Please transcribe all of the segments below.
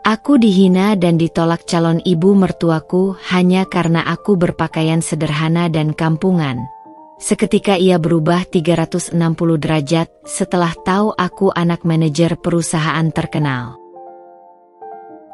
Aku dihina dan ditolak calon ibu mertuaku hanya karena aku berpakaian sederhana dan kampungan. Seketika ia berubah 360 derajat setelah tahu aku anak manajer perusahaan terkenal.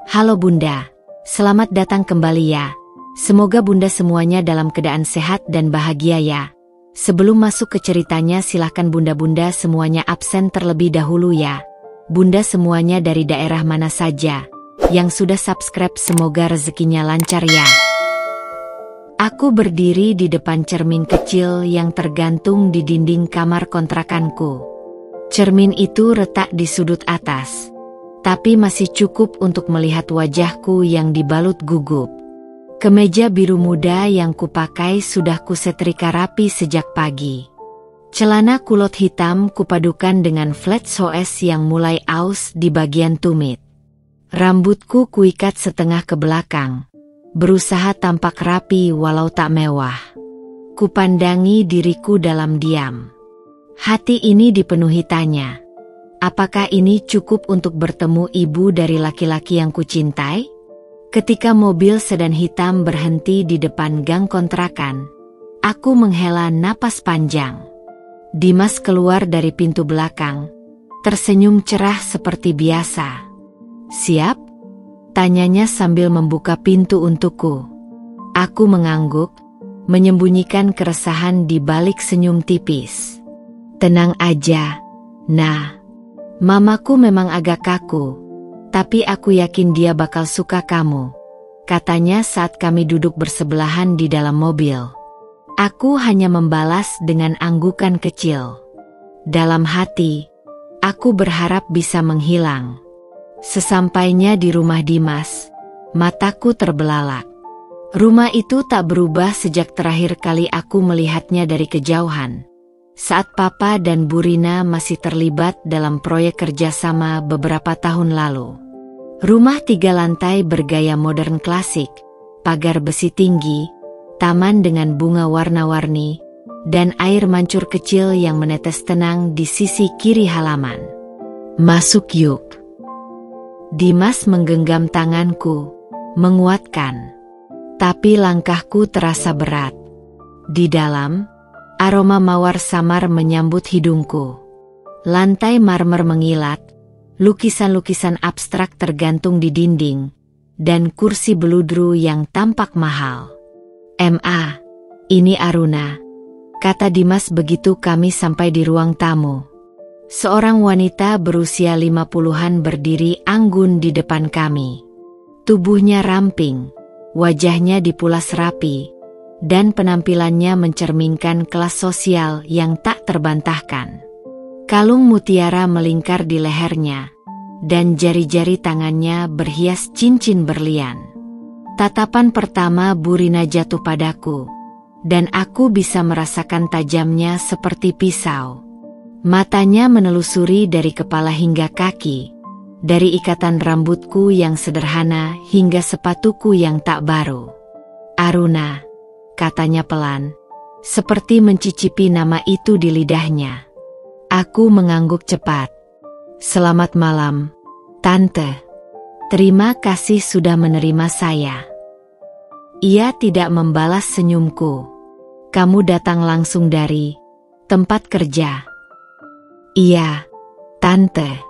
Halo Bunda, selamat datang kembali ya. Semoga Bunda semuanya dalam keadaan sehat dan bahagia ya. Sebelum masuk ke ceritanya silahkan Bunda-Bunda semuanya absen terlebih dahulu ya. Bunda semuanya dari daerah mana saja yang sudah subscribe semoga rezekinya lancar ya. Aku berdiri di depan cermin kecil yang tergantung di dinding kamar kontrakanku. Cermin itu retak di sudut atas, tapi masih cukup untuk melihat wajahku yang dibalut gugup. Kemeja biru muda yang kupakai sudah kusetrika rapi sejak pagi. Celana kulot hitam kupadukan dengan flat soes yang mulai aus di bagian tumit. Rambutku kuikat setengah ke belakang, berusaha tampak rapi walau tak mewah. Kupandangi diriku dalam diam. Hati ini dipenuhi tanya. Apakah ini cukup untuk bertemu ibu dari laki-laki yang kucintai? Ketika mobil sedan hitam berhenti di depan gang kontrakan, aku menghela napas panjang. Dimas keluar dari pintu belakang, tersenyum cerah seperti biasa. "Siap?" tanyanya sambil membuka pintu untukku. Aku mengangguk, menyembunyikan keresahan di balik senyum tipis. "Tenang aja, Nah. Mamaku memang agak kaku, tapi aku yakin dia bakal suka kamu," katanya saat kami duduk bersebelahan di dalam mobil. Aku hanya membalas dengan anggukan kecil. Dalam hati, aku berharap bisa menghilang. Sesampainya di rumah Dimas, mataku terbelalak. Rumah itu tak berubah sejak terakhir kali aku melihatnya dari kejauhan. Saat Papa dan Bu Rina masih terlibat dalam proyek kerjasama beberapa tahun lalu. Rumah 3 lantai bergaya modern klasik, pagar besi tinggi, taman dengan bunga warna-warni, dan air mancur kecil yang menetes tenang di sisi kiri halaman. "Masuk yuk." Dimas menggenggam tanganku, menguatkan. Tapi langkahku terasa berat. Di dalam, aroma mawar samar menyambut hidungku. Lantai marmer mengilat, lukisan-lukisan abstrak tergantung di dinding, dan kursi beludru yang tampak mahal. "Ma, ini Aruna," kata Dimas begitu kami sampai di ruang tamu. Seorang wanita berusia 50-an berdiri anggun di depan kami. Tubuhnya ramping, wajahnya dipulas rapi, dan penampilannya mencerminkan kelas sosial yang tak terbantahkan. Kalung mutiara melingkar di lehernya, dan jari-jari tangannya berhias cincin berlian. Tatapan pertama Bu Rina jatuh padaku, dan aku bisa merasakan tajamnya seperti pisau. Matanya menelusuri dari kepala hingga kaki, dari ikatan rambutku yang sederhana hingga sepatuku yang tak baru. "Aruna," katanya pelan, seperti mencicipi nama itu di lidahnya. Aku mengangguk cepat. "Selamat malam, Tante. Terima kasih sudah menerima saya." Ia tidak membalas senyumku. "Kamu datang langsung dari tempat kerja?" "Iya, Tante.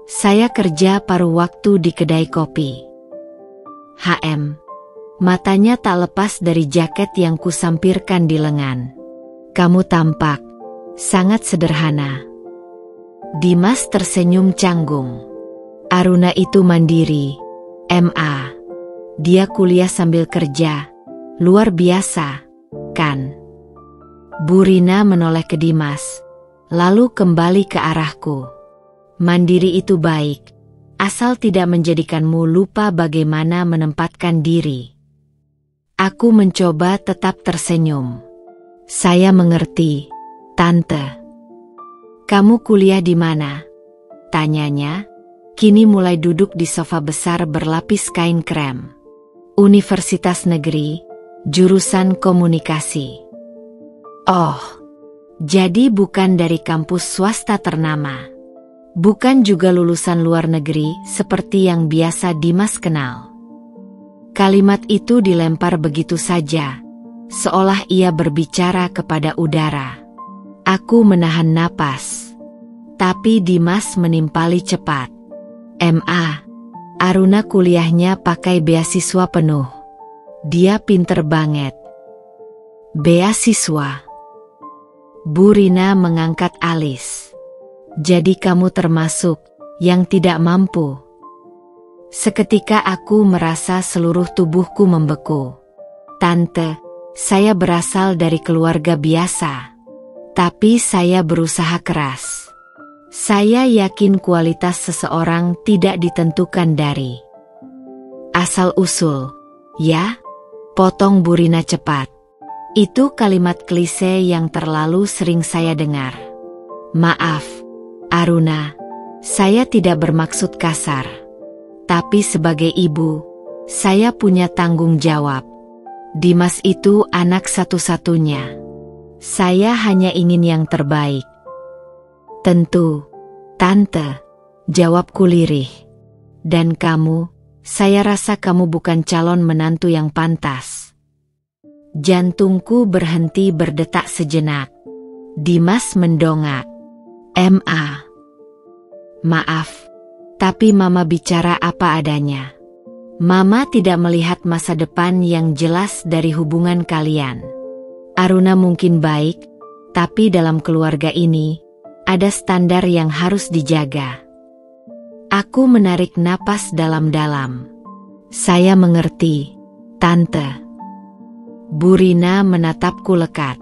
Saya kerja paruh waktu di kedai kopi." Matanya tak lepas dari jaket yang kusampirkan di lengan. "Kamu tampak sangat sederhana." Dimas tersenyum canggung. "Aruna itu mandiri, Ma. Dia kuliah sambil kerja. Luar biasa, kan?" Bu Rina menoleh ke Dimas, lalu kembali ke arahku. "Mandiri itu baik, asal tidak menjadikanmu lupa bagaimana menempatkan diri." Aku mencoba tetap tersenyum. "Saya mengerti, Tante." "Kamu kuliah di mana?" tanyanya, kini mulai duduk di sofa besar berlapis kain krem. "Universitas Negeri, jurusan komunikasi." "Oh, jadi bukan dari kampus swasta ternama." Bukan juga lulusan luar negeri seperti yang biasa Dimas kenal. Kalimat itu dilempar begitu saja, seolah ia berbicara kepada udara. Aku menahan napas. Tapi Dimas menimpali cepat. MA, Aruna kuliahnya pakai beasiswa penuh. Dia pinter banget. Beasiswa? Bu Rina mengangkat alis. Jadi kamu termasuk yang tidak mampu? Seketika aku merasa seluruh tubuhku membeku. Tante, saya berasal dari keluarga biasa. Tapi saya berusaha keras. Saya yakin kualitas seseorang tidak ditentukan dari asal-usul. Ya? Potong Bu Rina cepat. Itu kalimat klise yang terlalu sering saya dengar. Maaf, Aruna, saya tidak bermaksud kasar. Tapi sebagai ibu, saya punya tanggung jawab. Dimas itu anak satu-satunya. Saya hanya ingin yang terbaik. Tentu, Tante, jawabku lirih. Dan kamu, saya rasa kamu bukan calon menantu yang pantas. Jantungku berhenti berdetak sejenak. Dimas mendongak. MA. Maaf, tapi Mama bicara apa adanya. Mama tidak melihat masa depan yang jelas dari hubungan kalian. Aruna mungkin baik, tapi dalam keluarga ini, ada standar yang harus dijaga. Aku menarik napas dalam-dalam. Saya mengerti, Tante. Bu Rina menatapku lekat.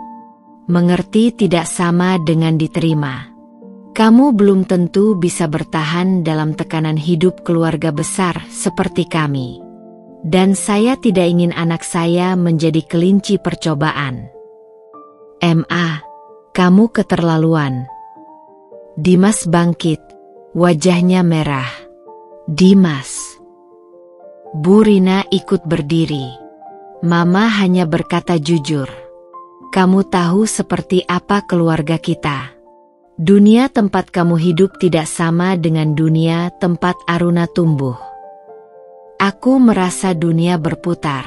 Mengerti tidak sama dengan diterima. Kamu belum tentu bisa bertahan dalam tekanan hidup keluarga besar seperti kami. Dan saya tidak ingin anak saya menjadi kelinci percobaan. MA, kamu keterlaluan. Dimas bangkit, wajahnya merah. Dimas. Bu Rina ikut berdiri. Mama hanya berkata jujur. Kamu tahu seperti apa keluarga kita. Dunia tempat kamu hidup tidak sama dengan dunia tempat Aruna tumbuh. Aku merasa dunia berputar.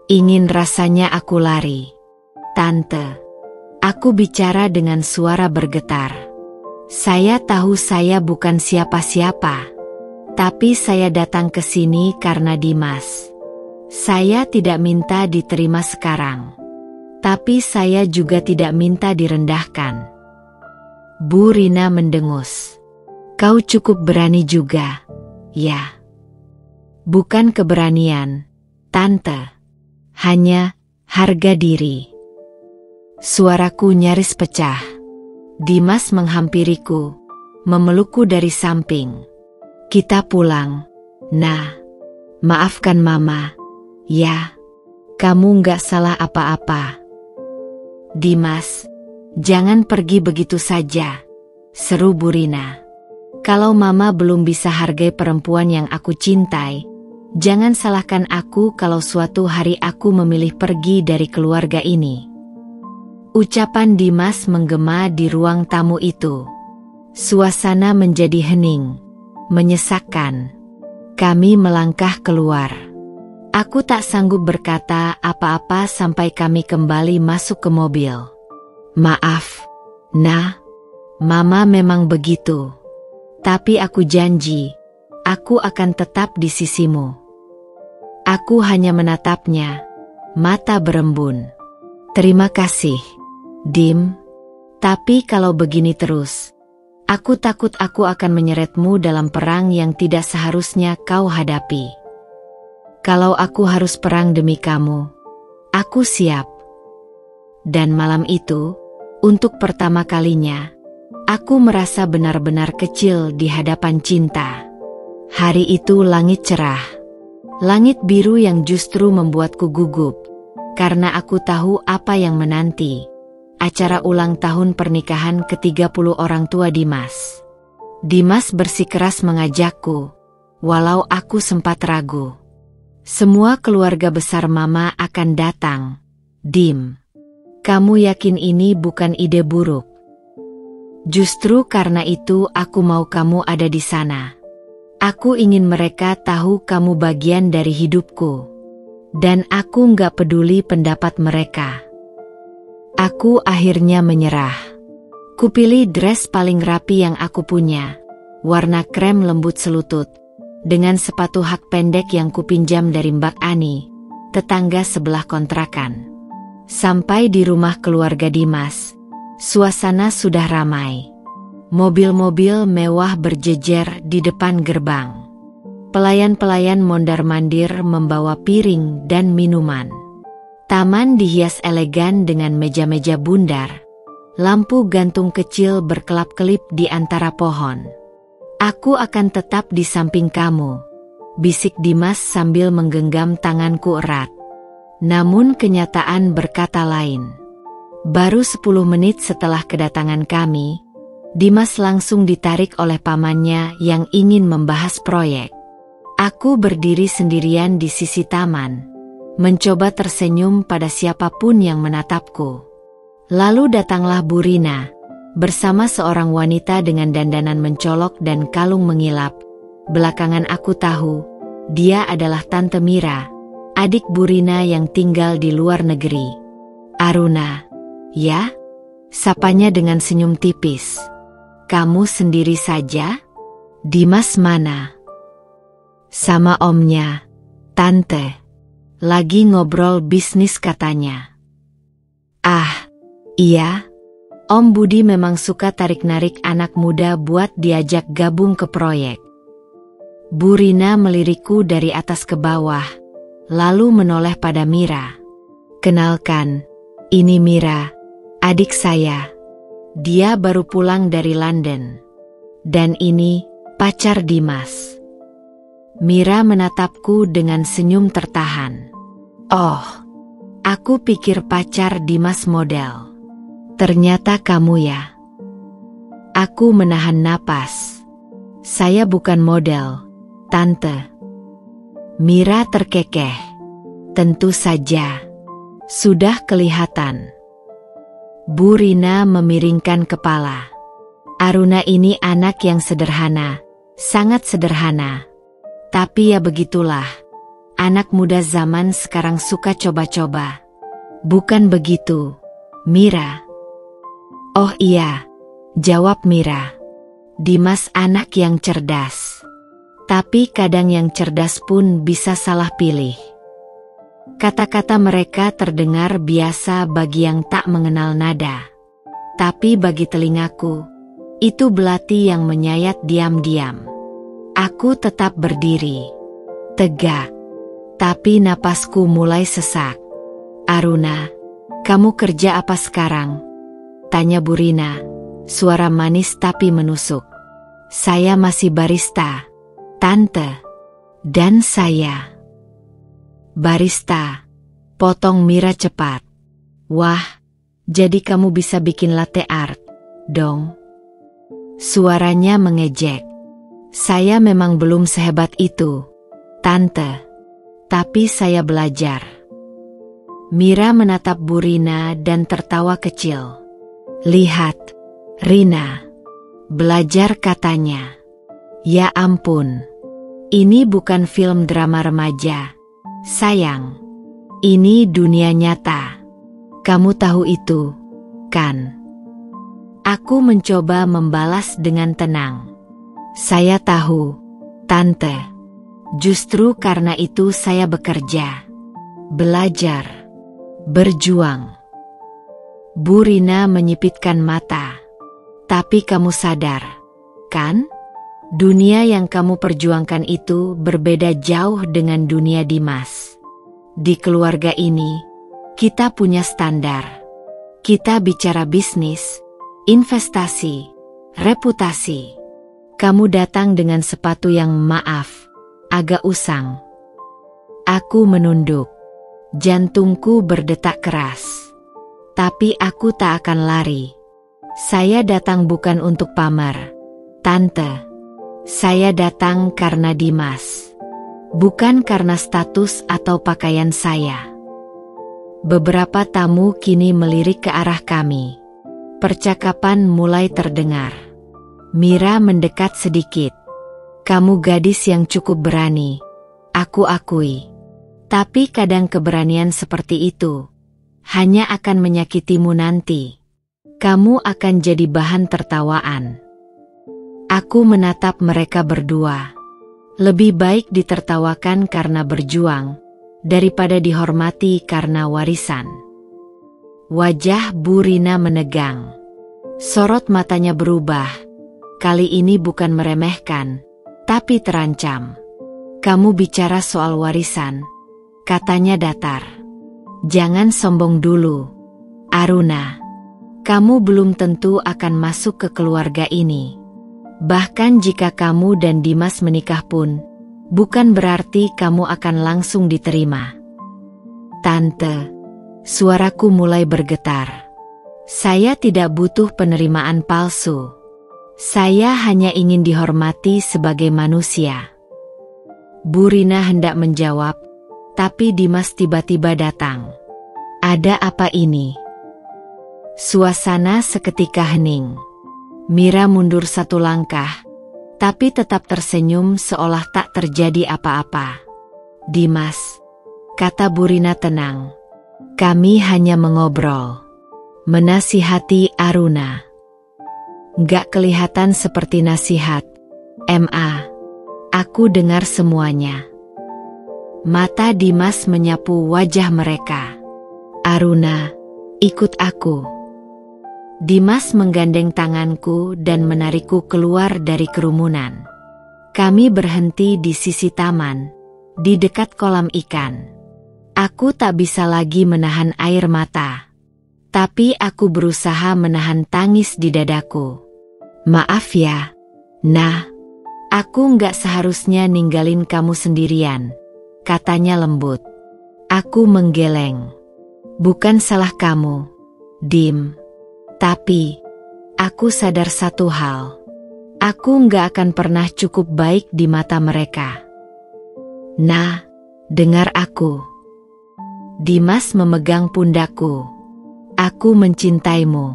Ingin rasanya aku lari. Tante, aku bicara dengan suara bergetar. Saya tahu saya bukan siapa-siapa. Tapi saya datang ke sini karena Dimas. Saya tidak minta diterima sekarang. Tapi saya juga tidak minta direndahkan. Bu Rina mendengus. Kau cukup berani juga. Ya. Bukan keberanian, Tante. Hanya harga diri. Suaraku nyaris pecah. Dimas menghampiriku, memelukku dari samping. Kita pulang. Nah, maafkan Mama. Ya, kamu nggak salah apa-apa. Dimas, jangan pergi begitu saja, seru Bu Rina. Kalau Mama belum bisa hargai perempuan yang aku cintai, jangan salahkan aku kalau suatu hari aku memilih pergi dari keluarga ini. Ucapan Dimas menggema di ruang tamu itu. Suasana menjadi hening, menyesakkan. Kami melangkah keluar. Aku tak sanggup berkata apa-apa sampai kami kembali masuk ke mobil. Maaf, Nah, Mama memang begitu. Tapi aku janji, aku akan tetap di sisimu. Aku hanya menatapnya, mata berembun. Terima kasih, Dim. Tapi kalau begini terus, aku takut aku akan menyeretmu dalam perang yang tidak seharusnya kau hadapi. Kalau aku harus perang demi kamu, aku siap. Dan malam itu, untuk pertama kalinya, aku merasa benar-benar kecil di hadapan cinta. Hari itu langit cerah. Langit biru yang justru membuatku gugup. Karena aku tahu apa yang menanti. Acara ulang tahun pernikahan ke-30 orang tua Dimas. Dimas bersikeras mengajakku, walau aku sempat ragu. Semua keluarga besar Mama akan datang. Dim, kamu yakin ini bukan ide buruk? Justru karena itu aku mau kamu ada di sana. Aku ingin mereka tahu kamu bagian dari hidupku. Dan aku nggak peduli pendapat mereka. Aku akhirnya menyerah. Kupilih dress paling rapi yang aku punya. Warna krem lembut selutut. Dengan sepatu hak pendek yang kupinjam dari Mbak Ani, tetangga sebelah kontrakan. Sampai di rumah keluarga Dimas, suasana sudah ramai. Mobil-mobil mewah berjejer di depan gerbang. Pelayan-pelayan mondar-mandir membawa piring dan minuman. Taman dihias elegan dengan meja-meja bundar. Lampu gantung kecil berkelap-kelip di antara pohon. Aku akan tetap di samping kamu, bisik Dimas sambil menggenggam tanganku erat. Namun kenyataan berkata lain. Baru 10 menit setelah kedatangan kami, Dimas langsung ditarik oleh pamannya yang ingin membahas proyek. Aku berdiri sendirian di sisi taman, mencoba tersenyum pada siapapun yang menatapku. Lalu datanglah Bu Rina, bersama seorang wanita dengan dandanan mencolok dan kalung mengilap. Belakangan aku tahu, dia adalah Tante Mira, adik Bu Rina yang tinggal di luar negeri. Aruna, ya? Sapanya dengan senyum tipis. Kamu sendiri saja? Dimas mana? Sama omnya, Tante. Lagi ngobrol bisnis katanya. Ah, iya. Om Budi memang suka tarik-narik anak muda buat diajak gabung ke proyek. Bu Rina melirikku dari atas ke bawah, lalu menoleh pada Mira. Kenalkan, ini Mira, adik saya. Dia baru pulang dari London. Dan ini, pacar Dimas. Mira menatapku dengan senyum tertahan. Oh, aku pikir pacar Dimas model. Ternyata kamu ya. Aku menahan napas. Saya bukan model, Tante. Mira terkekeh. Tentu saja. Sudah kelihatan. Bu Rina memiringkan kepala. Aruna ini anak yang sederhana, sangat sederhana. Tapi ya begitulah. Anak muda zaman sekarang suka coba-coba. Bukan begitu, Mira? Oh iya, jawab Mira. Dimas anak yang cerdas. Tapi kadang yang cerdas pun bisa salah pilih. Kata-kata mereka terdengar biasa bagi yang tak mengenal nada. Tapi bagi telingaku, itu belati yang menyayat diam-diam. Aku tetap berdiri, tegak. Tapi napasku mulai sesak. Aruna, kamu kerja apa sekarang? Tanya Bu Rina, suara manis tapi menusuk. Saya masih barista, Tante. Dan saya... Barista, potong Mira cepat. Wah, jadi kamu bisa bikin latte art, dong? Suaranya mengejek. Saya memang belum sehebat itu, Tante. Tapi saya belajar. Mira menatap Bu Rina dan tertawa kecil. Lihat, Rina. Belajar katanya. Ya ampun. Ini bukan film drama remaja. Sayang, ini dunia nyata. Kamu tahu itu, kan? Aku mencoba membalas dengan tenang. Saya tahu, Tante. Justru karena itu saya bekerja, belajar, berjuang. Bu Rina menyipitkan mata. Tapi kamu sadar, kan? Dunia yang kamu perjuangkan itu berbeda jauh dengan dunia Dimas. Di keluarga ini, kita punya standar. Kita bicara bisnis, investasi, reputasi. Kamu datang dengan sepatu yang maaf, agak usang. Aku menunduk. Jantungku berdetak keras. Tapi aku tak akan lari. Saya datang bukan untuk pamer, Tante. Saya datang karena Dimas. Bukan karena status atau pakaian saya. Beberapa tamu kini melirik ke arah kami. Percakapan mulai terdengar. Mira mendekat sedikit. Kamu gadis yang cukup berani, aku akui. Tapi kadang keberanian seperti itu hanya akan menyakitimu nanti. Kamu akan jadi bahan tertawaan. Aku menatap mereka berdua. Lebih baik ditertawakan karena berjuang daripada dihormati karena warisan. Wajah Bu Rina menegang. Sorot matanya berubah. Kali ini bukan meremehkan, tapi terancam. Kamu bicara soal warisan, katanya datar. Jangan sombong dulu, Aruna. Kamu belum tentu akan masuk ke keluarga ini. Bahkan jika kamu dan Dimas menikah pun, bukan berarti kamu akan langsung diterima. Tante, suaraku mulai bergetar. Saya tidak butuh penerimaan palsu. Saya hanya ingin dihormati sebagai manusia. Bu Rina hendak menjawab, tapi Dimas tiba-tiba datang. Ada apa ini? Suasana seketika hening. Mira mundur satu langkah, tapi tetap tersenyum seolah tak terjadi apa-apa. Dimas, kata Bu Rina tenang. Kami hanya mengobrol. Menasihati Aruna. Gak kelihatan seperti nasihat, Ma. Aku dengar semuanya. Mata Dimas menyapu wajah mereka. Aruna, ikut aku. Dimas menggandeng tanganku dan menarikku keluar dari kerumunan. Kami berhenti di sisi taman, di dekat kolam ikan. Aku tak bisa lagi menahan air mata. Tapi aku berusaha menahan tangis di dadaku. Maaf ya, Nah. Aku nggak seharusnya ninggalin kamu sendirian, katanya lembut. Aku menggeleng. Bukan salah kamu, Dim. Tapi, aku sadar satu hal. Aku nggak akan pernah cukup baik di mata mereka. Nah, dengar aku. Dimas memegang pundakku. Aku mencintaimu.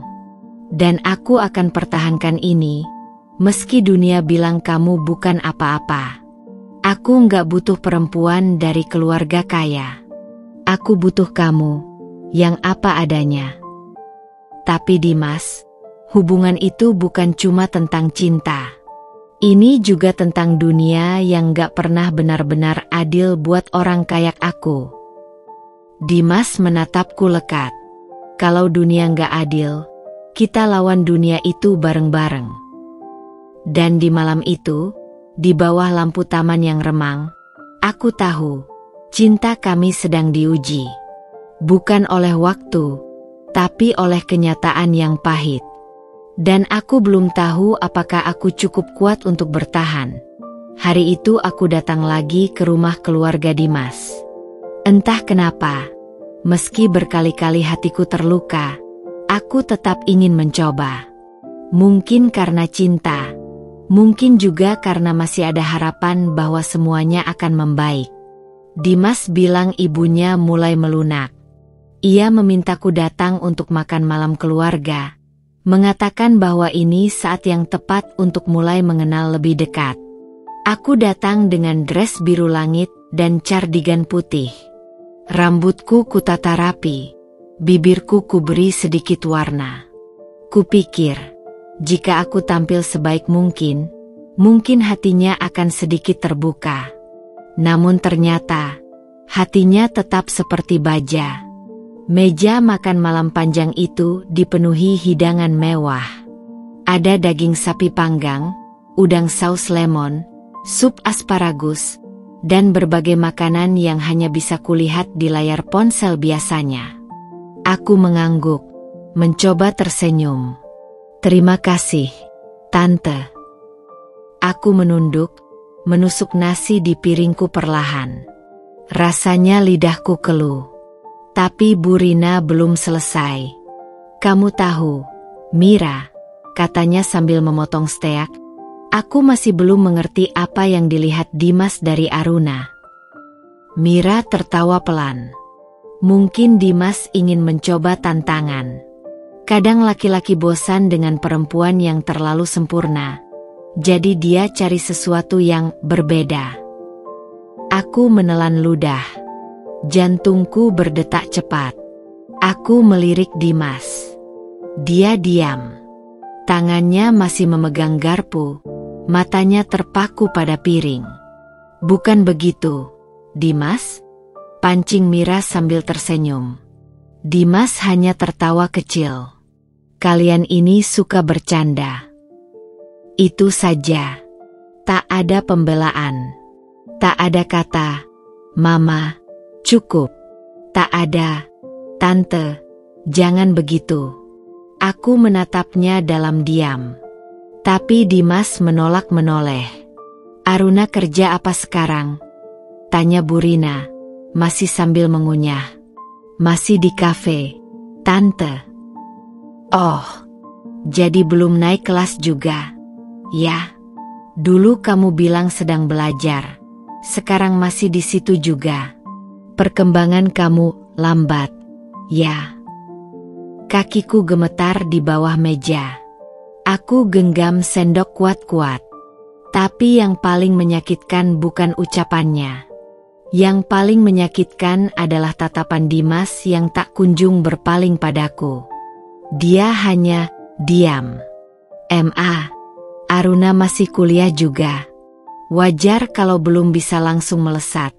Dan aku akan pertahankan ini, meski dunia bilang kamu bukan apa-apa. Aku nggak butuh perempuan dari keluarga kaya. Aku butuh kamu, yang apa adanya. Tapi Dimas, hubungan itu bukan cuma tentang cinta. Ini juga tentang dunia yang nggak pernah benar-benar adil buat orang kayak aku. Dimas menatapku lekat. Kalau dunia nggak adil, kita lawan dunia itu bareng-bareng. Dan di malam itu, di bawah lampu taman yang remang, aku tahu, cinta kami sedang diuji. Bukan oleh waktu, tapi oleh kenyataan yang pahit. Dan aku belum tahu apakah aku cukup kuat untuk bertahan. Hari itu aku datang lagi ke rumah keluarga Dimas. Entah kenapa, meski berkali-kali hatiku terluka, aku tetap ingin mencoba. Mungkin karena cinta, mungkin juga karena masih ada harapan bahwa semuanya akan membaik. Dimas bilang ibunya mulai melunak. Ia memintaku datang untuk makan malam keluarga, mengatakan bahwa ini saat yang tepat untuk mulai mengenal lebih dekat. Aku datang dengan dress biru langit dan cardigan putih. Rambutku kutata rapi, bibirku kuberi sedikit warna. Kupikir, jika aku tampil sebaik mungkin, mungkin hatinya akan sedikit terbuka. Namun ternyata, hatinya tetap seperti baja. Meja makan malam panjang itu dipenuhi hidangan mewah. Ada daging sapi panggang, udang saus lemon, sup asparagus, dan berbagai makanan yang hanya bisa kulihat di layar ponsel biasanya. Aku mengangguk, mencoba tersenyum. Terima kasih, Tante. Aku menunduk, menusuk nasi di piringku perlahan. Rasanya lidahku keluh. Tapi Bu Rina belum selesai. Kamu tahu, Mira, katanya sambil memotong steak, aku masih belum mengerti apa yang dilihat Dimas dari Aruna. Mira tertawa pelan. Mungkin Dimas ingin mencoba tantangan. Kadang laki-laki bosan dengan perempuan yang terlalu sempurna. Jadi dia cari sesuatu yang berbeda. Aku menelan ludah. Jantungku berdetak cepat. Aku melirik Dimas. Dia diam. Tangannya masih memegang garpu. Matanya terpaku pada piring. Bukan begitu, Dimas? Pancing Mira sambil tersenyum. Dimas hanya tertawa kecil. Kalian ini suka bercanda. Itu saja. Tak ada pembelaan. Tak ada kata, Mama, cukup. Tak ada, Tante, jangan begitu. Aku menatapnya dalam diam. Tapi Dimas menolak menoleh. Aruna kerja apa sekarang? Tanya Bu Rina, masih sambil mengunyah. Masih di kafe, Tante. Oh, jadi belum naik kelas juga? Ya, dulu kamu bilang sedang belajar. Sekarang masih di situ juga. Perkembangan kamu lambat. Ya. Kakiku gemetar di bawah meja. Aku genggam sendok kuat-kuat. Tapi yang paling menyakitkan bukan ucapannya. Yang paling menyakitkan adalah tatapan Dimas yang tak kunjung berpaling padaku. Dia hanya diam. Aruna masih kuliah juga. Wajar kalau belum bisa langsung melesat.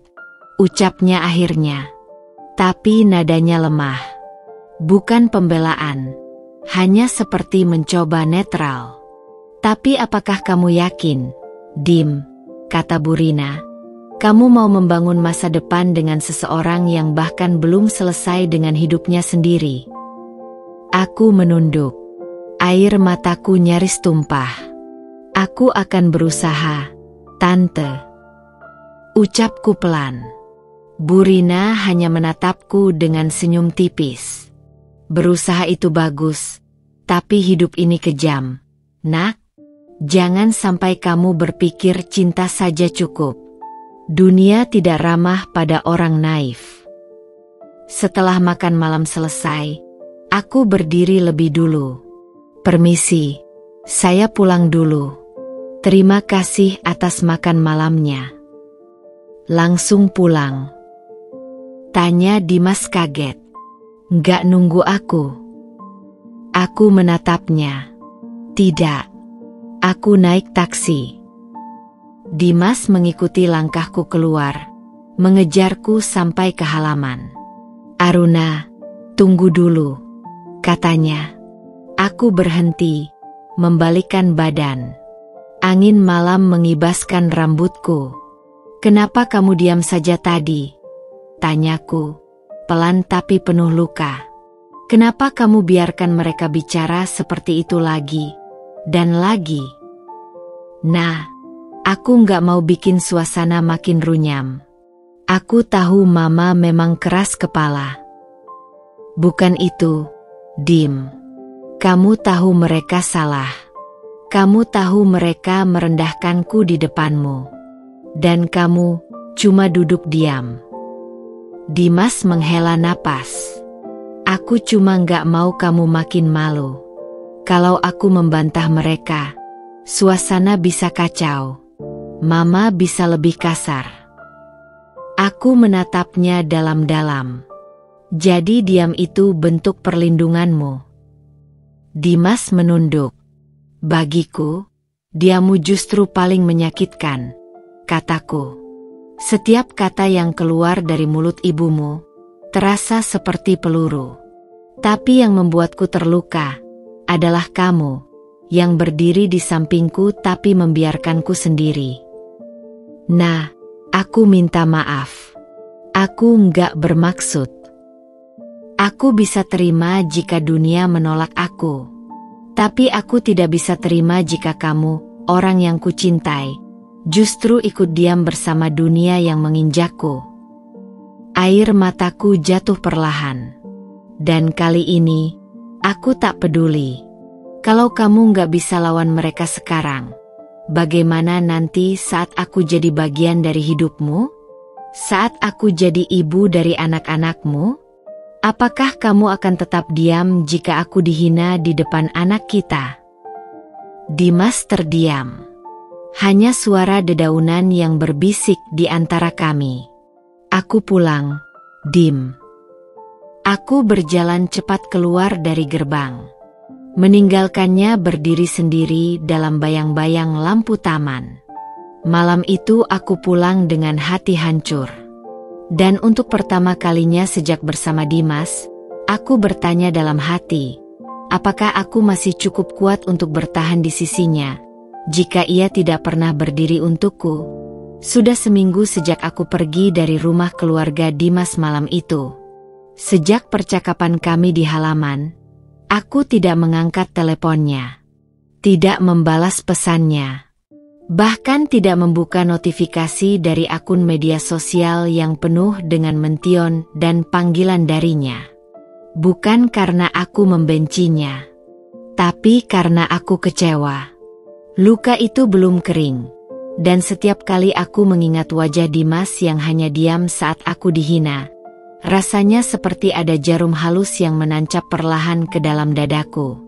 Ucapnya akhirnya. Tapi nadanya lemah. Bukan pembelaan. Hanya seperti mencoba netral. Tapi apakah kamu yakin, Dim, kata Bu Rina, kamu mau membangun masa depan dengan seseorang yang bahkan belum selesai dengan hidupnya sendiri? Aku menunduk. Air mataku nyaris tumpah. Aku akan berusaha, Tante. Ucapku pelan. Bu Rina hanya menatapku dengan senyum tipis. Berusaha itu bagus, tapi hidup ini kejam. Nak, jangan sampai kamu berpikir cinta saja cukup. Dunia tidak ramah pada orang naif. Setelah makan malam selesai, aku berdiri lebih dulu. Permisi, saya pulang dulu. Terima kasih atas makan malamnya. Langsung pulang? Tanya Dimas kaget. Nggak nunggu aku? Aku menatapnya. Tidak. Aku naik taksi. Dimas mengikuti langkahku keluar, mengejarku sampai ke halaman. Aruna, tunggu dulu, katanya. Aku berhenti, membalikkan badan. Angin malam mengibaskan rambutku. Kenapa kamu diam saja tadi? Tanyaku, pelan tapi penuh luka. Kenapa kamu biarkan mereka bicara seperti itu lagi, dan lagi? Nah, aku nggak mau bikin suasana makin runyam. Aku tahu Mama memang keras kepala. Bukan itu, Dim. Kamu tahu mereka salah. Kamu tahu mereka merendahkanku di depanmu. Dan kamu cuma duduk diam. Dimas menghela napas. Aku cuma nggak mau kamu makin malu. Kalau aku membantah mereka, suasana bisa kacau. Mama bisa lebih kasar. Aku menatapnya dalam-dalam. Jadi diam itu bentuk perlindunganmu? Dimas menunduk. Bagiku, diamu justru paling menyakitkan, kataku. Setiap kata yang keluar dari mulut ibumu terasa seperti peluru. Tapi yang membuatku terluka adalah kamu yang berdiri di sampingku tapi membiarkanku sendiri. Nah, aku minta maaf. Aku nggak bermaksud. Aku bisa terima jika dunia menolak aku. Tapi aku tidak bisa terima jika kamu, orang yang kucintai, justru ikut diam bersama dunia yang menginjakku. Air mataku jatuh perlahan. Dan kali ini, aku tak peduli. Kalau kamu nggak bisa lawan mereka sekarang, bagaimana nanti saat aku jadi bagian dari hidupmu? Saat aku jadi ibu dari anak-anakmu? Apakah kamu akan tetap diam jika aku dihina di depan anak kita? Dimas terdiam. Hanya suara dedaunan yang berbisik di antara kami. Aku pulang, Dim. Aku berjalan cepat keluar dari gerbang. Meninggalkannya berdiri sendiri dalam bayang-bayang lampu taman. Malam itu aku pulang dengan hati hancur. Dan untuk pertama kalinya sejak bersama Dimas, aku bertanya dalam hati, apakah aku masih cukup kuat untuk bertahan di sisinya, jika ia tidak pernah berdiri untukku? Sudah seminggu sejak aku pergi dari rumah keluarga Dimas malam itu. Sejak percakapan kami di halaman, aku tidak mengangkat teleponnya, tidak membalas pesannya. Bahkan tidak membuka notifikasi dari akun media sosial yang penuh dengan mention dan panggilan darinya. Bukan karena aku membencinya, tapi karena aku kecewa. Luka itu belum kering, dan setiap kali aku mengingat wajah Dimas yang hanya diam saat aku dihina, rasanya seperti ada jarum halus yang menancap perlahan ke dalam dadaku.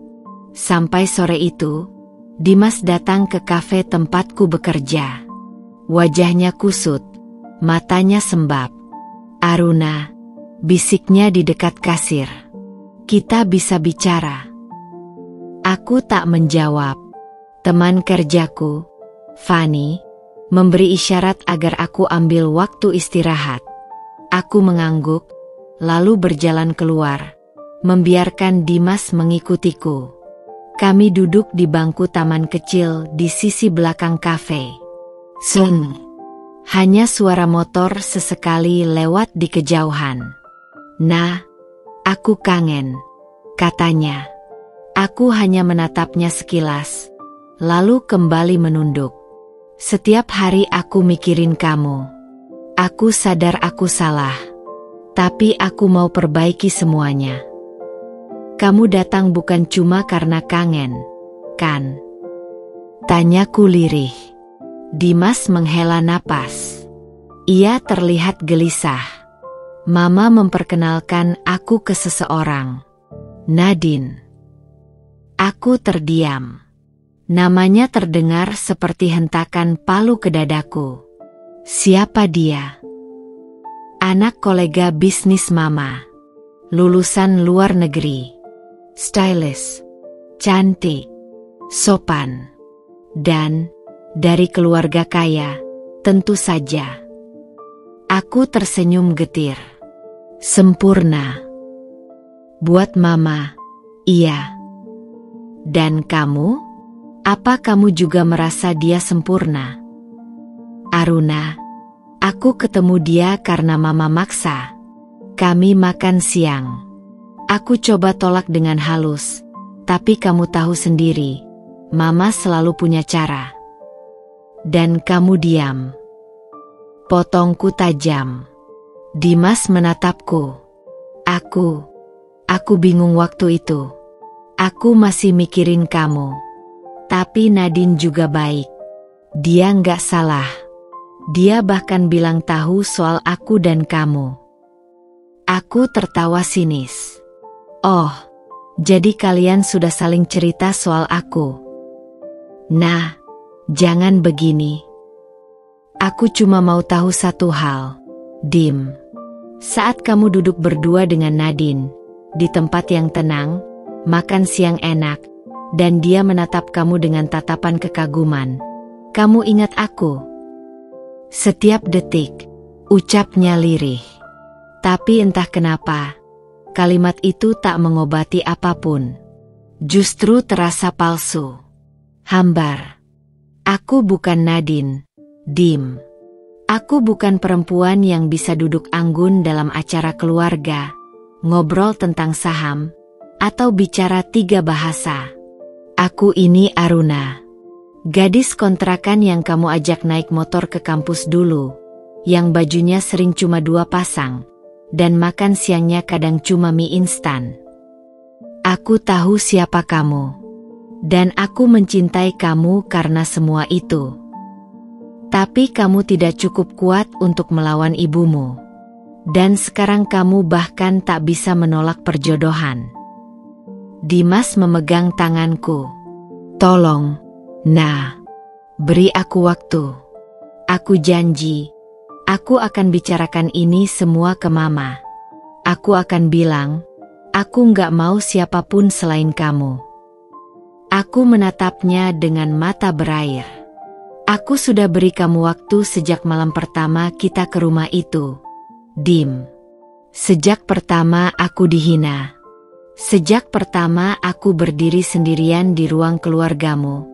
Sampai sore itu, Dimas datang ke kafe tempatku bekerja. Wajahnya kusut, matanya sembab. "Aruna," bisiknya di dekat kasir. "Kita bisa bicara." Aku tak menjawab. Teman kerjaku, Fani, memberi isyarat agar aku ambil waktu istirahat. Aku mengangguk, lalu berjalan keluar, membiarkan Dimas mengikutiku. Kami duduk di bangku taman kecil di sisi belakang kafe. Seng. Hanya suara motor sesekali lewat di kejauhan. "Nah, aku kangen," katanya. Aku hanya menatapnya sekilas, lalu kembali menunduk. "Setiap hari aku mikirin kamu. Aku sadar aku salah, tapi aku mau perbaiki semuanya. Kamu datang bukan cuma karena kangen, kan?" Tanyaku lirih. Dimas menghela napas. Ia terlihat gelisah. "Mama memperkenalkan aku ke seseorang. Nadine." Aku terdiam. Namanya terdengar seperti hentakan palu ke dadaku. Siapa dia? Anak kolega bisnis Mama. Lulusan luar negeri. Stylish, cantik, sopan, dan dari keluarga kaya, tentu saja. Aku tersenyum getir. Sempurna. Buat Mama, iya. Dan kamu? Apa kamu juga merasa dia sempurna? Aruna, aku ketemu dia karena Mama maksa. Kami makan siang. Aku coba tolak dengan halus, tapi kamu tahu sendiri, Mama selalu punya cara. Dan kamu diam. Potongku tajam. Dimas menatapku. Aku bingung waktu itu. Aku masih mikirin kamu. Tapi Nadine juga baik. Dia nggak salah. Dia bahkan bilang tahu soal aku dan kamu. Aku tertawa sinis. Oh, jadi kalian sudah saling cerita soal aku. Nah, jangan begini. Aku cuma mau tahu satu hal, Dim. Saat kamu duduk berdua dengan Nadine, di tempat yang tenang, makan siang enak, dan dia menatap kamu dengan tatapan kekaguman, kamu ingat aku? Setiap detik, ucapnya lirih. Tapi entah kenapa, kalimat itu tak mengobati apapun. Justru terasa palsu. Hambar. Aku bukan Nadine, Dim. Aku bukan perempuan yang bisa duduk anggun dalam acara keluarga, ngobrol tentang saham, atau bicara 3 bahasa. Aku ini Aruna. Gadis kontrakan yang kamu ajak naik motor ke kampus dulu, yang bajunya sering cuma 2 pasang. Dan makan siangnya kadang cuma mie instan. Aku tahu siapa kamu. Dan aku mencintai kamu karena semua itu. Tapi kamu tidak cukup kuat untuk melawan ibumu. Dan sekarang kamu bahkan tak bisa menolak perjodohan. Dimas memegang tanganku. Tolong, Nah, beri aku waktu. Aku janji, aku akan bicarakan ini semua ke Mama. Aku akan bilang, aku nggak mau siapapun selain kamu. Aku menatapnya dengan mata berair. Aku sudah beri kamu waktu sejak malam pertama kita ke rumah itu, Dim. Sejak pertama aku dihina. Sejak pertama aku berdiri sendirian di ruang keluargamu,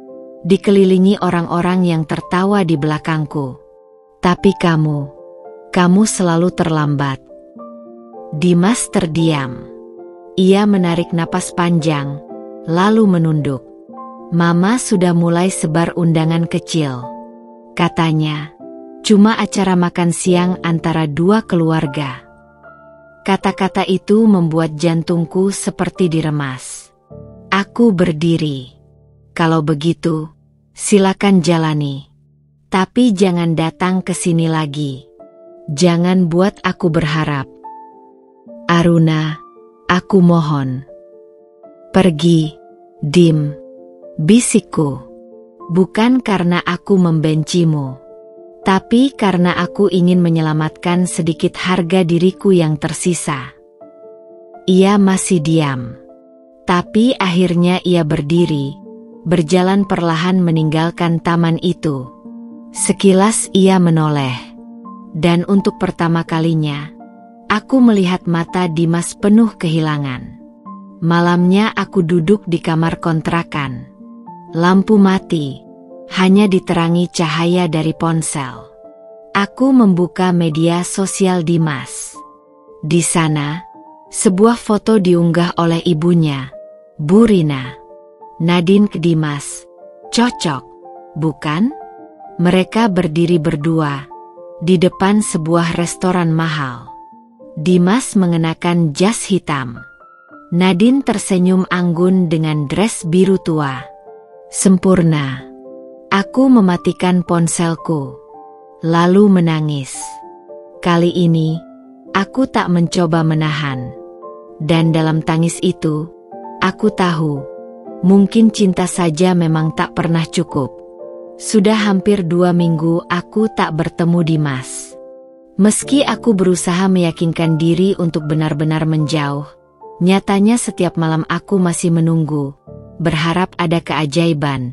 dikelilingi orang-orang yang tertawa di belakangku. Tapi kamu selalu terlambat. Dimas terdiam. Ia menarik napas panjang, lalu menunduk. Mama sudah mulai sebar undangan kecil. Katanya, cuma acara makan siang antara dua keluarga. Kata-kata itu membuat jantungku seperti diremas. Aku berdiri. Kalau begitu, silakan jalani. Tapi jangan datang ke sini lagi. Jangan buat aku berharap. Aruna, aku mohon. Pergi, Dim. Bisikku. Bukan karena aku membencimu, tapi karena aku ingin menyelamatkan sedikit harga diriku yang tersisa. Ia masih diam. Tapi akhirnya ia berdiri, berjalan perlahan meninggalkan taman itu. Sekilas ia menoleh. Dan untuk pertama kalinya, aku melihat mata Dimas penuh kehilangan. Malamnya aku duduk di kamar kontrakan. Lampu mati, hanya diterangi cahaya dari ponsel. Aku membuka media sosial Dimas. Di sana, sebuah foto diunggah oleh ibunya, Bu Rina. Nadine ke Dimas. Cocok, bukan? Mereka berdiri berdua di depan sebuah restoran mahal. Dimas mengenakan jas hitam. Nadine tersenyum anggun dengan dress biru tua. Sempurna. Aku mematikan ponselku, lalu menangis. Kali ini, aku tak mencoba menahan. Dan dalam tangis itu, aku tahu, mungkin cinta saja memang tak pernah cukup. Sudah hampir 2 minggu aku tak bertemu Dimas. Meski aku berusaha meyakinkan diri untuk benar-benar menjauh, nyatanya setiap malam aku masih menunggu, berharap ada keajaiban.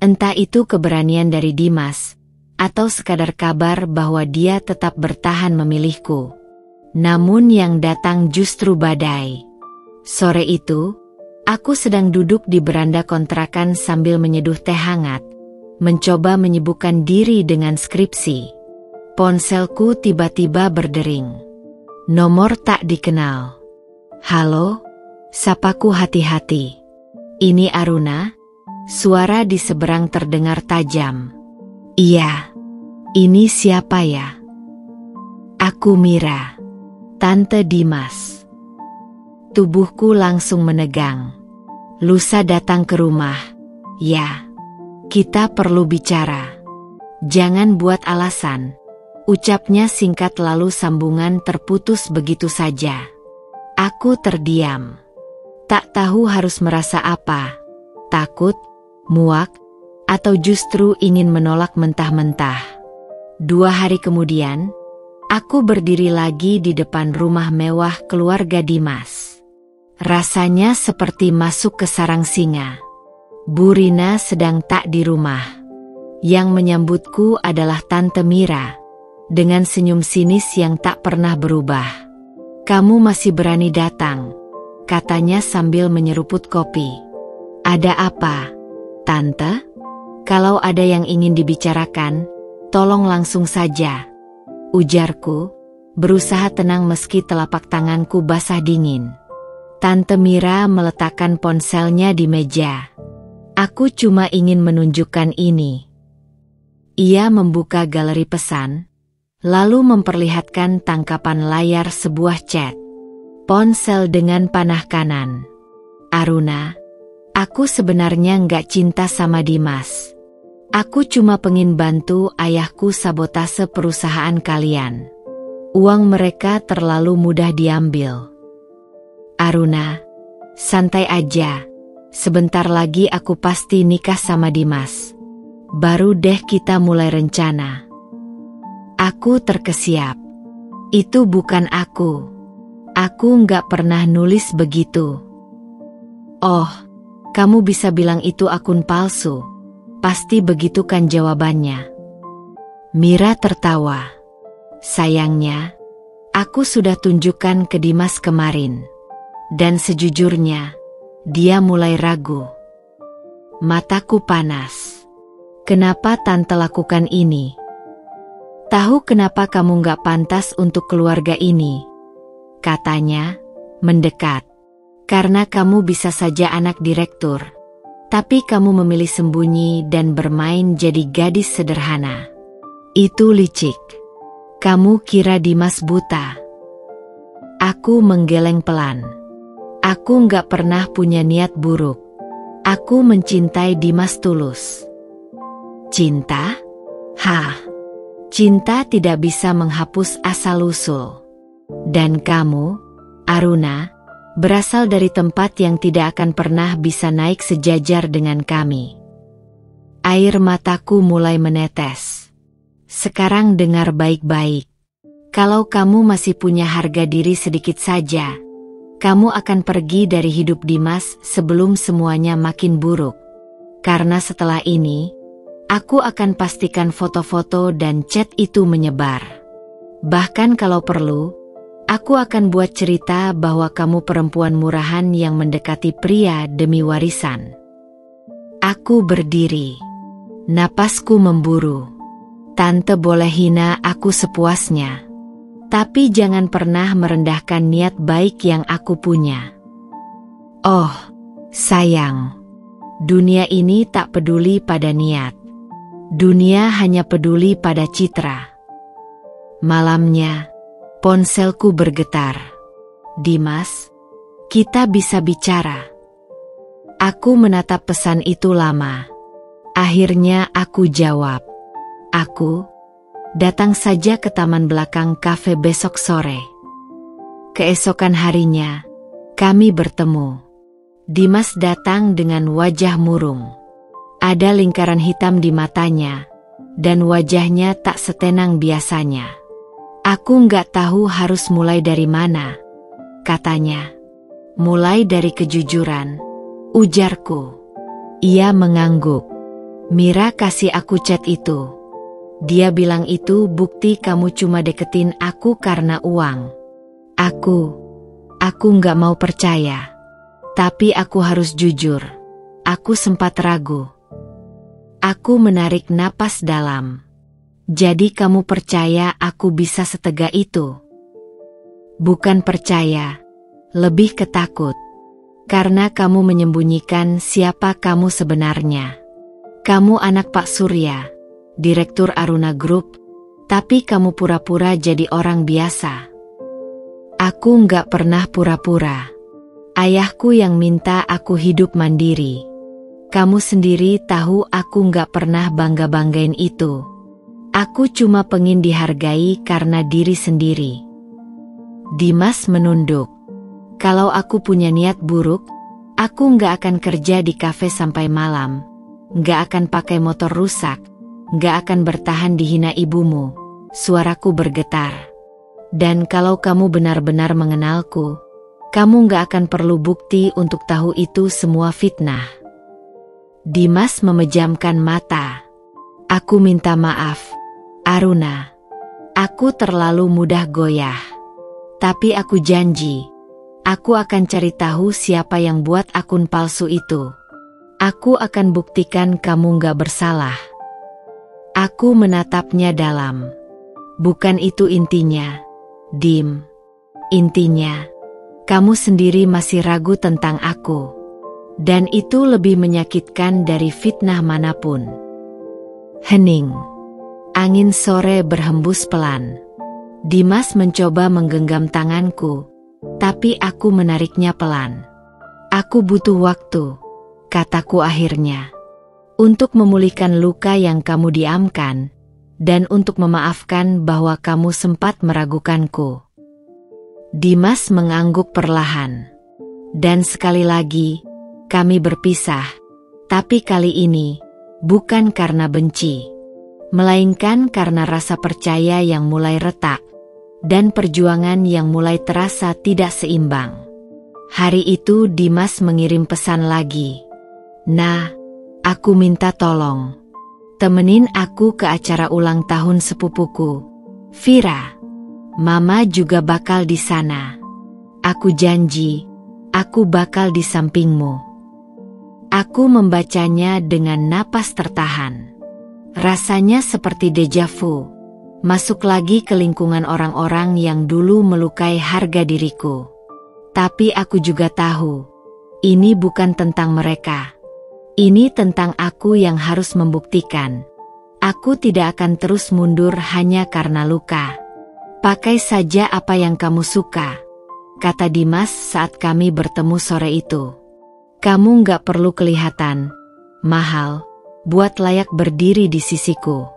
Entah itu keberanian dari Dimas, atau sekadar kabar bahwa dia tetap bertahan memilihku. Namun yang datang justru badai. Sore itu, aku sedang duduk di beranda kontrakan sambil menyeduh teh hangat, mencoba menyibukkan diri dengan skripsi. Ponselku tiba-tiba berdering. Nomor tak dikenal. Halo, sapaku hati-hati. Ini Aruna? Suara di seberang terdengar tajam. Iya. Ini siapa ya? Aku Mira. Tante Dimas. Tubuhku langsung menegang. Lusa datang ke rumah. Ya. Kita perlu bicara. Jangan buat alasan. Ucapnya singkat lalu sambungan terputus begitu saja. Aku terdiam. Tak tahu harus merasa apa. Takut, muak, atau justru ingin menolak mentah-mentah. 2 hari kemudian, aku berdiri lagi di depan rumah mewah keluarga Dimas. Rasanya seperti masuk ke sarang singa. Bu Rina sedang tak di rumah. Yang menyambutku adalah Tante Mira, dengan senyum sinis yang tak pernah berubah. Kamu masih berani datang, katanya sambil menyeruput kopi. Ada apa, Tante? Kalau ada yang ingin dibicarakan, tolong langsung saja, ujarku, berusaha tenang meski telapak tanganku basah dingin. Tante Mira meletakkan ponselnya di meja. Aku cuma ingin menunjukkan ini. Ia membuka galeri pesan, lalu memperlihatkan tangkapan layar sebuah chat. Ponsel dengan panah kanan. Aruna, aku sebenarnya nggak cinta sama Dimas. Aku cuma pengen bantu ayahku sabotase perusahaan kalian. Uang mereka terlalu mudah diambil. Aruna, santai aja. Sebentar lagi aku pasti nikah sama Dimas. Baru deh kita mulai rencana. Aku terkesiap. Itu bukan aku. Aku nggak pernah nulis begitu. Oh, kamu bisa bilang itu akun palsu. Pasti begitu kan jawabannya. Mira tertawa. Sayangnya, aku sudah tunjukkan ke Dimas kemarin. Dan sejujurnya, dia mulai ragu. Mataku panas. Kenapa tante lakukan ini? Tahu kenapa kamu gak pantas untuk keluarga ini? Katanya, mendekat. Karena kamu bisa saja anak direktur. Tapi kamu memilih sembunyi dan bermain jadi gadis sederhana. Itu licik. Kamu kira Dimas buta? Aku menggeleng pelan. Aku gak pernah punya niat buruk. Aku mencintai Dimas tulus. Cinta? Hah? Cinta tidak bisa menghapus asal-usul. Dan kamu, Aruna, berasal dari tempat yang tidak akan pernah bisa naik sejajar dengan kami. Air mataku mulai menetes. Sekarang dengar baik-baik. Kalau kamu masih punya harga diri sedikit saja, kamu akan pergi dari hidup Dimas sebelum semuanya makin buruk. Karena setelah ini, aku akan pastikan foto-foto dan chat itu menyebar. Bahkan kalau perlu, aku akan buat cerita bahwa kamu perempuan murahan yang mendekati pria demi warisan. Aku berdiri. Napasku memburu. Tante boleh hina aku sepuasnya. Tapi jangan pernah merendahkan niat baik yang aku punya. Oh, sayang. Dunia ini tak peduli pada niat. Dunia hanya peduli pada citra. Malamnya, ponselku bergetar. Dimas, kita bisa bicara. Aku menatap pesan itu lama. Akhirnya aku jawab. Aku datang saja ke taman belakang kafe besok sore. Keesokan harinya, kami bertemu. Dimas datang dengan wajah murung. Ada lingkaran hitam di matanya, dan wajahnya tak setenang biasanya. Aku nggak tahu harus mulai dari mana, katanya. Mulai dari kejujuran, ujarku. Ia mengangguk. Mira kasih aku chat itu. Dia bilang itu bukti kamu cuma deketin aku karena uang. Aku nggak mau percaya. Tapi aku harus jujur. Aku sempat ragu. Aku menarik napas dalam. Jadi kamu percaya aku bisa setega itu? Bukan percaya, lebih ketakut. Karena kamu menyembunyikan siapa kamu sebenarnya. Kamu anak Pak Surya, Direktur Aruna Group, tapi kamu pura-pura jadi orang biasa. Aku nggak pernah pura-pura. Ayahku yang minta aku hidup mandiri. Kamu sendiri tahu aku nggak pernah bangga-banggain itu. Aku cuma pengen dihargai karena diri sendiri. Dimas menunduk. Kalau aku punya niat buruk, aku nggak akan kerja di kafe sampai malam. Nggak akan pakai motor rusak. Nggak akan bertahan dihina ibumu. Suaraku bergetar. Dan kalau kamu benar-benar mengenalku, kamu nggak akan perlu bukti untuk tahu itu semua fitnah. Dimas memejamkan mata. Aku minta maaf, Aruna. Aku terlalu mudah goyah. Tapi aku janji, aku akan cari tahu siapa yang buat akun palsu itu. Aku akan buktikan kamu nggak bersalah. Aku menatapnya dalam. Bukan itu intinya, Dim. Intinya, kamu sendiri masih ragu tentang aku. Dan itu lebih menyakitkan dari fitnah manapun. Hening. Angin sore berhembus pelan. Dimas mencoba menggenggam tanganku, tapi aku menariknya pelan. Aku butuh waktu, kataku akhirnya. Untuk memulihkan luka yang kamu diamkan, dan untuk memaafkan bahwa kamu sempat meragukanku. Dimas mengangguk perlahan. Dan sekali lagi, kami berpisah, tapi kali ini, bukan karena benci, melainkan karena rasa percaya yang mulai retak, dan perjuangan yang mulai terasa tidak seimbang. Hari itu Dimas mengirim pesan lagi. Nah, aku minta tolong. Temenin aku ke acara ulang tahun sepupuku, Vira. Mama juga bakal di sana. Aku janji, aku bakal di sampingmu. Aku membacanya dengan napas tertahan. Rasanya seperti deja vu. Masuk lagi ke lingkungan orang-orang yang dulu melukai harga diriku. Tapi aku juga tahu, ini bukan tentang mereka. Ini tentang aku yang harus membuktikan. Aku tidak akan terus mundur hanya karena luka. Pakai saja apa yang kamu suka, kata Dimas saat kami bertemu sore itu. Kamu nggak perlu kelihatan mahal buat layak berdiri di sisiku.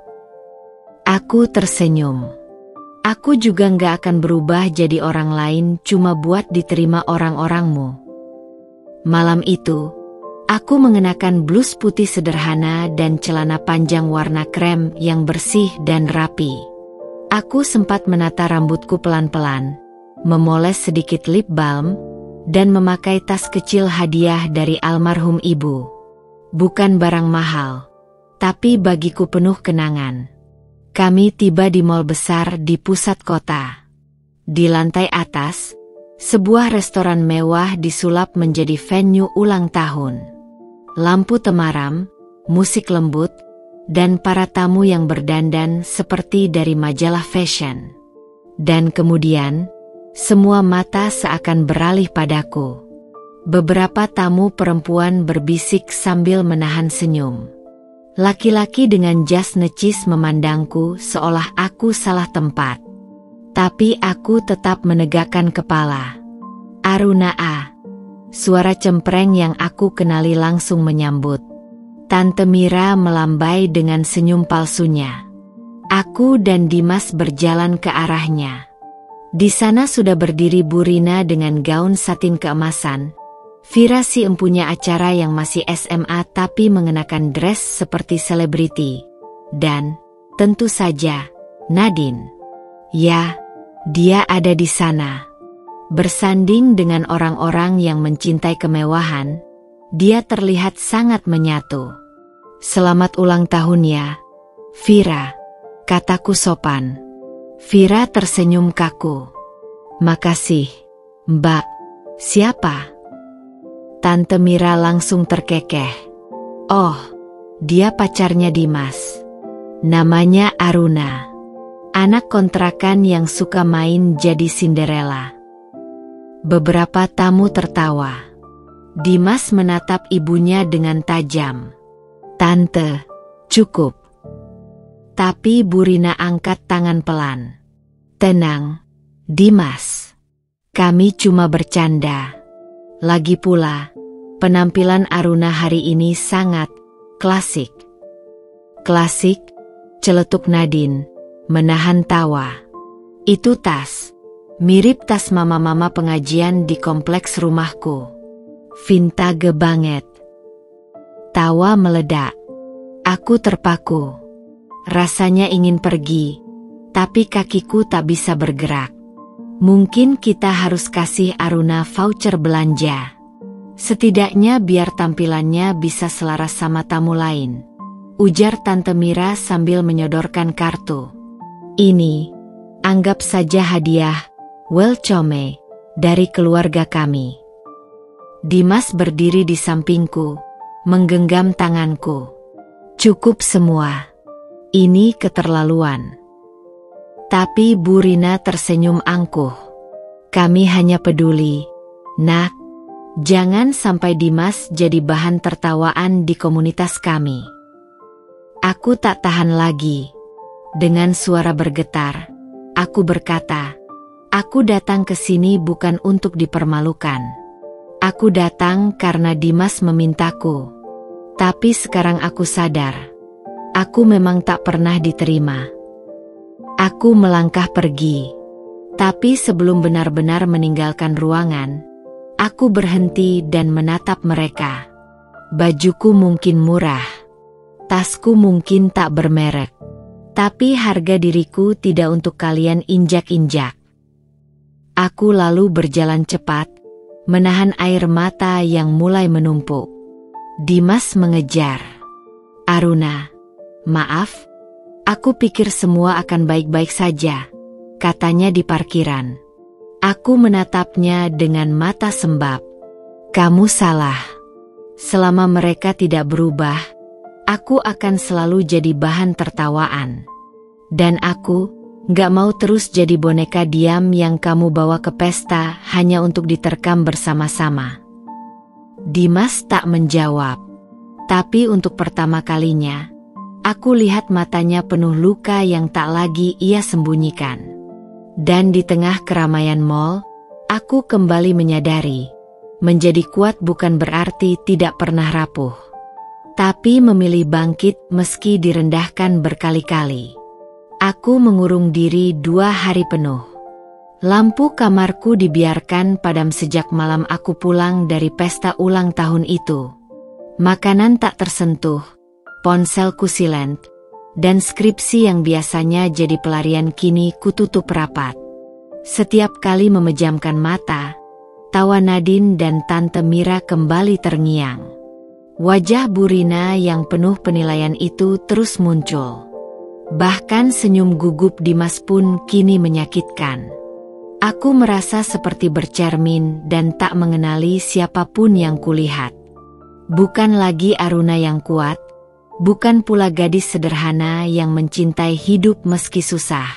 Aku tersenyum. Aku juga nggak akan berubah jadi orang lain cuma buat diterima orang-orangmu. Malam itu, aku mengenakan blus putih sederhana dan celana panjang warna krem yang bersih dan rapi. Aku sempat menata rambutku pelan-pelan, memoles sedikit lip balm, dan memakai tas kecil hadiah dari almarhum ibu. Bukan barang mahal, tapi bagiku penuh kenangan. Kami tiba di mal besar di pusat kota. Di lantai atas, sebuah restoran mewah disulap menjadi venue ulang tahun. Lampu temaram, musik lembut, dan para tamu yang berdandan seperti dari majalah fashion. Dan kemudian, semua mata seakan beralih padaku. Beberapa tamu perempuan berbisik sambil menahan senyum. Laki-laki dengan jas necis memandangku seolah aku salah tempat. Tapi aku tetap menegakkan kepala. Aruna A. Suara cempreng yang aku kenali langsung menyambut. Tante Mira melambai dengan senyum palsunya. Aku dan Dimas berjalan ke arahnya. Di sana sudah berdiri Bu Rina dengan gaun satin keemasan. Vira si empunya acara yang masih SMA tapi mengenakan dress seperti selebriti. Dan, tentu saja, Nadine. Ya, dia ada di sana. Bersanding dengan orang-orang yang mencintai kemewahan, dia terlihat sangat menyatu. Selamat ulang tahun ya, Vira, kataku sopan. Vira tersenyum kaku. Makasih, Mbak. Siapa? Tante Mira langsung terkekeh. Oh, dia pacarnya Dimas. Namanya Aruna. Anak kontrakan yang suka main jadi Cinderella. Beberapa tamu tertawa. Dimas menatap ibunya dengan tajam. Tante, cukup. Tapi Bu Rina angkat tangan pelan. Tenang, Dimas. Kami cuma bercanda. Lagi pula, penampilan Aruna hari ini sangat klasik. Klasik, celetuk Nadine, menahan tawa. Itu tas, mirip tas mama-mama pengajian di kompleks rumahku. Vintage banget. Tawa meledak. Aku terpaku. Rasanya ingin pergi, tapi kakiku tak bisa bergerak. Mungkin kita harus kasih Aruna voucher belanja. Setidaknya biar tampilannya bisa selaras sama tamu lain. Ujar Tante Mira sambil menyodorkan kartu. Ini, anggap saja hadiah, welcome, dari keluarga kami. Dimas berdiri di sampingku, menggenggam tanganku. Cukup semua. Ini keterlaluan. Tapi Bu Rina tersenyum angkuh. Kami hanya peduli, Nak. Jangan sampai Dimas jadi bahan tertawaan di komunitas kami. Aku tak tahan lagi. Dengan suara bergetar, aku berkata, aku datang ke sini bukan untuk dipermalukan. Aku datang karena Dimas memintaku. Tapi sekarang aku sadar, Aku memang tak pernah diterima. Aku melangkah pergi. Tapi sebelum benar-benar meninggalkan ruangan, aku berhenti dan menatap mereka. Bajuku mungkin murah. Tasku mungkin tak bermerek. Tapi harga diriku tidak untuk kalian injak-injak. Aku lalu berjalan cepat, menahan air mata yang mulai menumpuk. Dimas mengejar. Aruna, maaf, aku pikir semua akan baik-baik saja, katanya di parkiran. Aku menatapnya dengan mata sembab. Kamu salah. Selama mereka tidak berubah, aku akan selalu jadi bahan tertawaan. Dan aku gak mau terus jadi boneka diam yang kamu bawa ke pesta hanya untuk diterkam bersama-sama. Dimas tak menjawab. Tapi untuk pertama kalinya, aku lihat matanya penuh luka yang tak lagi ia sembunyikan. Dan di tengah keramaian mall, aku kembali menyadari, menjadi kuat bukan berarti tidak pernah rapuh. Tapi memilih bangkit meski direndahkan berkali-kali. Aku mengurung diri 2 hari penuh. Lampu kamarku dibiarkan padam sejak malam aku pulang dari pesta ulang tahun itu. Makanan tak tersentuh, ponselku silent, dan skripsi yang biasanya jadi pelarian kini kututup rapat. Setiap kali memejamkan mata, tawa Nadine dan Tante Mira kembali terngiang. Wajah Bu Rina yang penuh penilaian itu terus muncul. Bahkan senyum gugup Dimas pun kini menyakitkan. Aku merasa seperti bercermin dan tak mengenali siapapun yang kulihat. Bukan lagi Aruna yang kuat, bukan pula gadis sederhana yang mencintai hidup meski susah.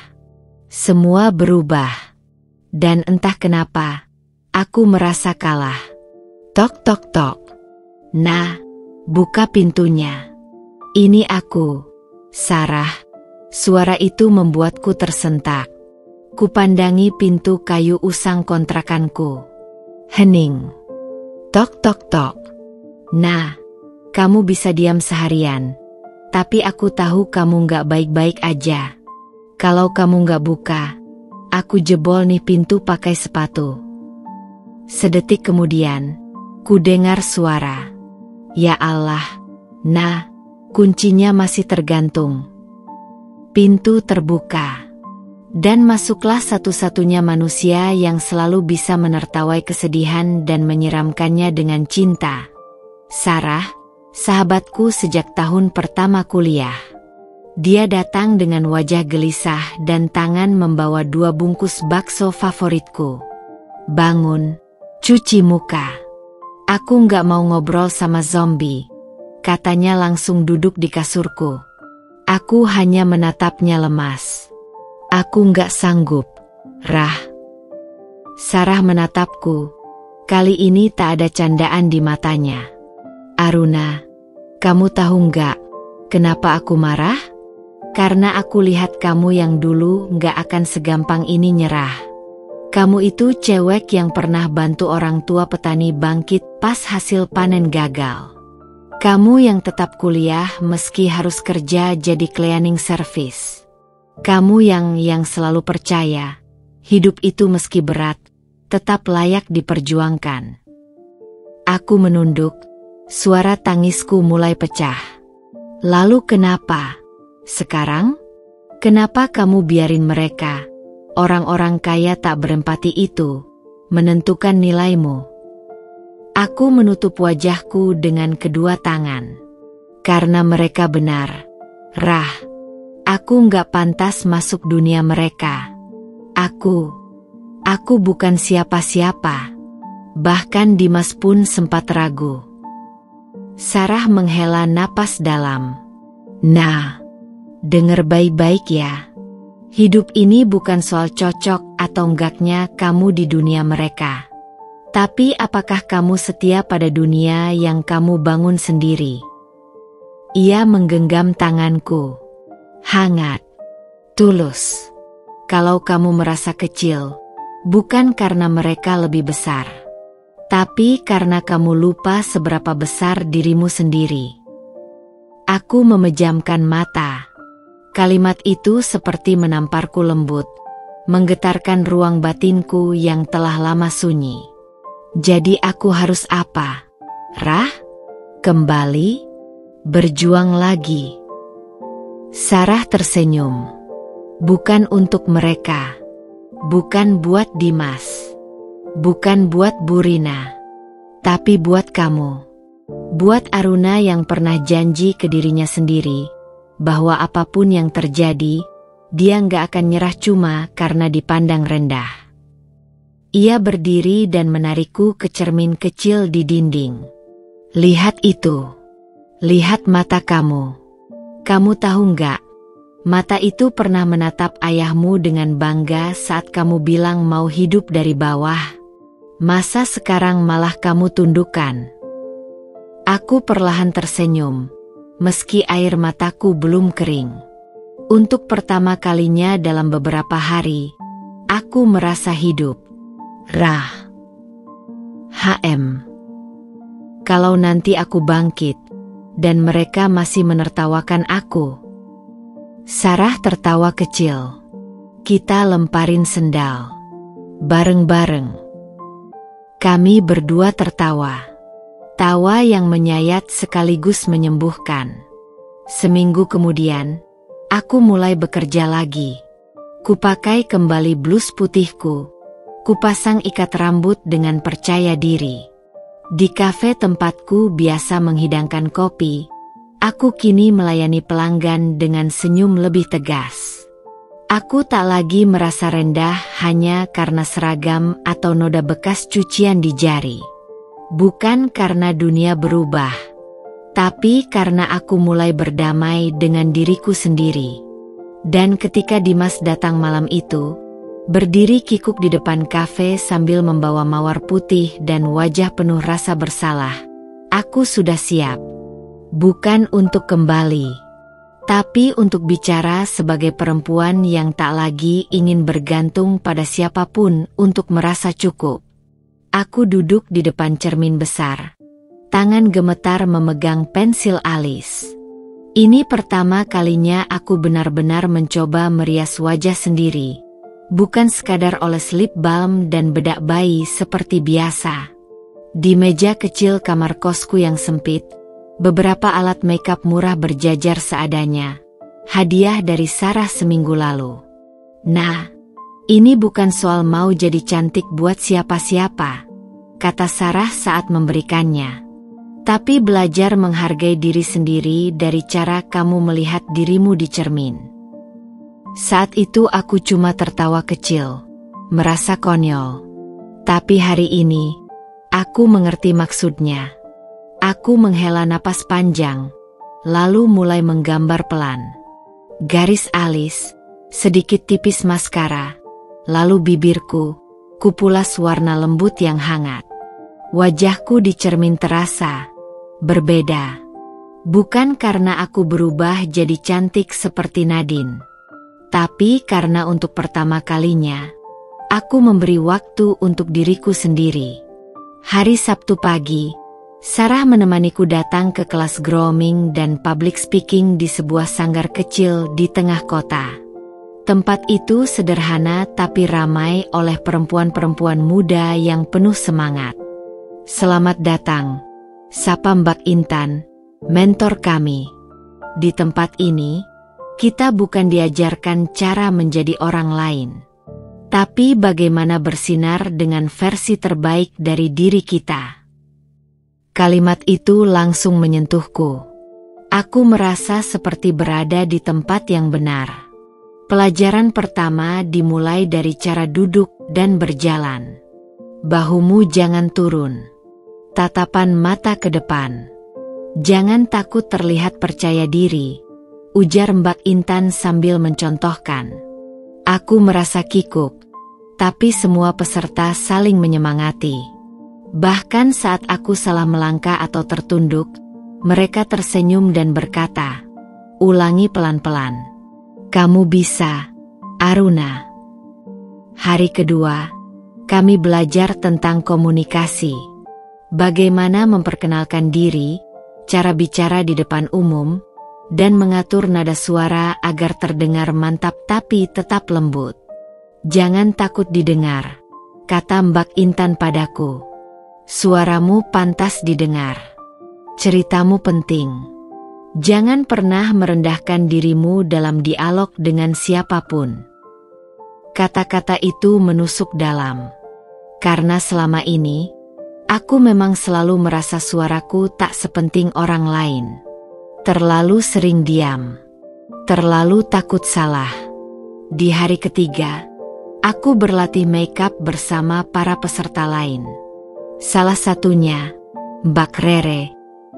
Semua berubah. Dan entah kenapa, aku merasa kalah. Tok tok tok. Nah, buka pintunya. Ini aku, Sarah. Suara itu membuatku tersentak. Kupandangi pintu kayu usang kontrakanku. Hening. Tok tok tok. Nah, kamu bisa diam seharian. Tapi aku tahu kamu gak baik-baik aja. Kalau kamu gak buka, aku jebol nih pintu pakai sepatu. Sedetik kemudian, ku dengar suara. Ya Allah, nah, kuncinya masih tergantung. Pintu terbuka. Dan masuklah satu-satunya manusia yang selalu bisa menertawai kesedihan dan menyiramkannya dengan cinta. Sarah, sahabatku sejak tahun pertama kuliah. Dia datang dengan wajah gelisah dan tangan membawa 2 bungkus bakso favoritku. Bangun, cuci muka. Aku gak mau ngobrol sama zombie, katanya langsung duduk di kasurku. Aku hanya menatapnya lemas. Aku gak sanggup, Rah. Sarah menatapku. Kali ini tak ada candaan di matanya. Aruna, kamu tahu gak, kenapa aku marah? Karena aku lihat kamu yang dulu gak akan segampang ini nyerah. Kamu itu cewek yang pernah bantu orang tua petani bangkit pas hasil panen gagal. Kamu yang tetap kuliah meski harus kerja jadi cleaning service. Kamu yang selalu percaya, hidup itu meski berat, tetap layak diperjuangkan. Aku menunduk, suara tangisku mulai pecah. Lalu kenapa? Sekarang? Kenapa kamu biarin mereka, orang-orang kaya tak berempati itu, menentukan nilaimu? Aku menutup wajahku dengan kedua tangan. Karena mereka benar, Rah. Aku gak pantas masuk dunia mereka. Aku bukan siapa-siapa. Bahkan Dimas pun sempat ragu. Sarah menghela napas dalam. Nah, denger baik-baik ya. Hidup ini bukan soal cocok atau enggaknya kamu di dunia mereka. Tapi apakah kamu setia pada dunia yang kamu bangun sendiri? Ia menggenggam tanganku. Hangat. Tulus. Kalau kamu merasa kecil, bukan karena mereka lebih besar. Tapi karena kamu lupa seberapa besar dirimu sendiri. Aku memejamkan mata. Kalimat itu seperti menamparku lembut, menggetarkan ruang batinku yang telah lama sunyi. Jadi aku harus apa? Rah? Kembali? Berjuang lagi? Sarah tersenyum. Bukan untuk mereka. Bukan buat Dimas. Bukan buat Burina. Tapi buat kamu. Buat Aruna yang pernah janji ke dirinya sendiri, bahwa apapun yang terjadi, dia nggak akan nyerah cuma karena dipandang rendah. Ia berdiri dan menarikku ke cermin kecil di dinding. Lihat itu. Lihat mata kamu. Kamu tahu nggak? Mata itu pernah menatap ayahmu dengan bangga saat kamu bilang mau hidup dari bawah. Masa sekarang malah kamu tundukkan? Aku perlahan tersenyum, meski air mataku belum kering. Untuk pertama kalinya dalam beberapa hari, aku merasa hidup. Rah. HM. Kalau nanti aku bangkit, dan mereka masih menertawakan aku. Sarah tertawa kecil. Kita lemparin sendal. Bareng-bareng. Kami berdua tertawa. Tawa yang menyayat sekaligus menyembuhkan. Seminggu kemudian, aku mulai bekerja lagi. Kupakai kembali blus putihku. Kupasang ikat rambut dengan percaya diri. Di kafe tempatku biasa menghidangkan kopi, aku kini melayani pelanggan dengan senyum lebih tegas. Aku tak lagi merasa rendah hanya karena seragam atau noda bekas cucian di jari. Bukan karena dunia berubah, tapi karena aku mulai berdamai dengan diriku sendiri. Dan ketika Dimas datang malam itu, berdiri kikuk di depan kafe sambil membawa mawar putih dan wajah penuh rasa bersalah, aku sudah siap. Bukan untuk kembali, tapi untuk bicara sebagai perempuan yang tak lagi ingin bergantung pada siapapun untuk merasa cukup. Aku duduk di depan cermin besar. Tangan gemetar memegang pensil alis. Ini pertama kalinya aku benar-benar mencoba merias wajah sendiri. Bukan sekadar oles lip balm dan bedak bayi seperti biasa. Di meja kecil kamar kosku yang sempit, beberapa alat makeup murah berjajar seadanya. Hadiah dari Sarah seminggu lalu. Nah, ini bukan soal mau jadi cantik buat siapa-siapa, kata Sarah saat memberikannya. Tapi belajar menghargai diri sendiri dari cara kamu melihat dirimu di cermin. Saat itu aku cuma tertawa kecil, merasa konyol. Tapi hari ini, aku mengerti maksudnya. Aku menghela napas panjang, lalu mulai menggambar pelan. Garis alis, sedikit tipis maskara, lalu bibirku, kupulas warna lembut yang hangat. Wajahku di cermin terasa berbeda. Bukan karena aku berubah jadi cantik seperti Nadine, tapi karena untuk pertama kalinya, aku memberi waktu untuk diriku sendiri. Hari Sabtu pagi, Sarah menemaniku datang ke kelas grooming dan public speaking di sebuah sanggar kecil di tengah kota. Tempat itu sederhana tapi ramai oleh perempuan-perempuan muda yang penuh semangat. Selamat datang, sapa Mbak Intan, mentor kami. Di tempat ini, kita bukan diajarkan cara menjadi orang lain, tapi bagaimana bersinar dengan versi terbaik dari diri kita. Kalimat itu langsung menyentuhku. Aku merasa seperti berada di tempat yang benar. Pelajaran pertama dimulai dari cara duduk dan berjalan. Bahumu jangan turun. Tatapan mata ke depan. Jangan takut terlihat percaya diri, ujar Mbak Intan sambil mencontohkan. Aku merasa kikuk, tapi semua peserta saling menyemangati. Bahkan saat aku salah melangkah atau tertunduk, mereka tersenyum dan berkata, "Ulangi pelan-pelan. Kamu bisa, Aruna." Hari kedua, kami belajar tentang komunikasi. Bagaimana memperkenalkan diri, cara bicara di depan umum, dan mengatur nada suara agar terdengar mantap tapi tetap lembut. "Jangan takut didengar," kata Mbak Intan padaku. "Suaramu pantas didengar. Ceritamu penting. Jangan pernah merendahkan dirimu dalam dialog dengan siapapun." Kata-kata itu menusuk dalam. Karena selama ini, aku memang selalu merasa suaraku tak sepenting orang lain. Terlalu sering diam. Terlalu takut salah. Di hari ketiga, aku berlatih makeup bersama para peserta lain. Salah satunya, Mbak Rere,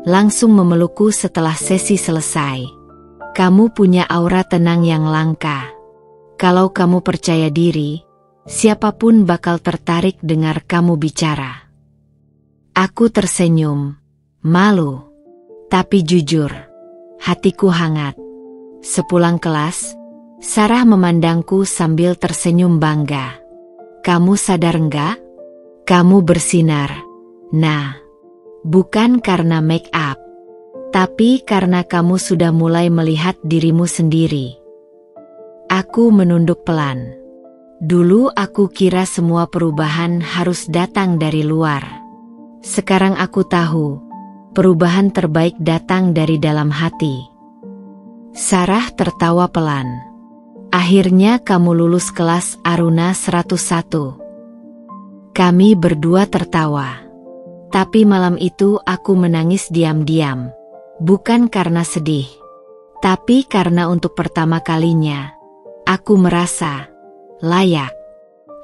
langsung memelukku setelah sesi selesai. "Kamu punya aura tenang yang langka. Kalau kamu percaya diri, siapapun bakal tertarik dengar kamu bicara." Aku tersenyum, malu, tapi jujur, hatiku hangat. Sepulang kelas, Sarah memandangku sambil tersenyum bangga. "Kamu sadar enggak? Kamu bersinar. Nah, bukan karena make up, tapi karena kamu sudah mulai melihat dirimu sendiri." Aku menunduk pelan. Dulu aku kira semua perubahan harus datang dari luar. Sekarang aku tahu, perubahan terbaik datang dari dalam hati. Sarah tertawa pelan. "Akhirnya kamu lulus kelas Aruna 101. Kami berdua tertawa. Tapi malam itu aku menangis diam-diam. Bukan karena sedih, tapi karena untuk pertama kalinya, aku merasa layak.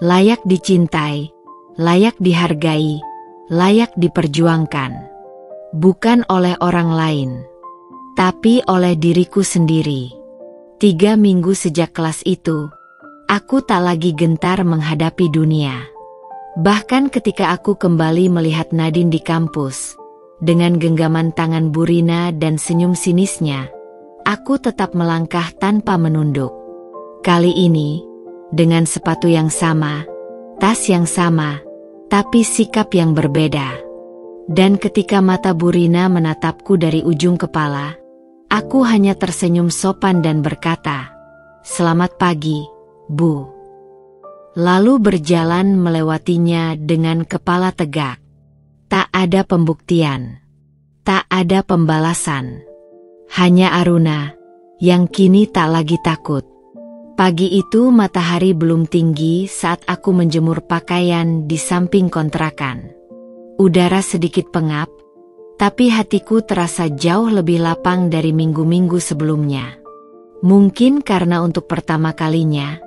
Layak dicintai, layak dihargai, layak diperjuangkan. Bukan oleh orang lain, tapi oleh diriku sendiri. 3 minggu sejak kelas itu, aku tak lagi gentar menghadapi dunia. Bahkan ketika aku kembali melihat Nadine di kampus, dengan genggaman tangan Bu Rina dan senyum sinisnya, aku tetap melangkah tanpa menunduk. Kali ini, dengan sepatu yang sama, tas yang sama, tapi sikap yang berbeda. Dan ketika mata Bu Rina menatapku dari ujung kepala, aku hanya tersenyum sopan dan berkata, "Selamat pagi, Bu." Lalu berjalan melewatinya dengan kepala tegak. Tak ada pembuktian, tak ada pembalasan. Hanya Aruna, yang kini tak lagi takut. Pagi itu matahari belum tinggi saat aku menjemur pakaian di samping kontrakan. Udara sedikit pengap, tapi hatiku terasa jauh lebih lapang dari minggu-minggu sebelumnya. Mungkin karena untuk pertama kalinya,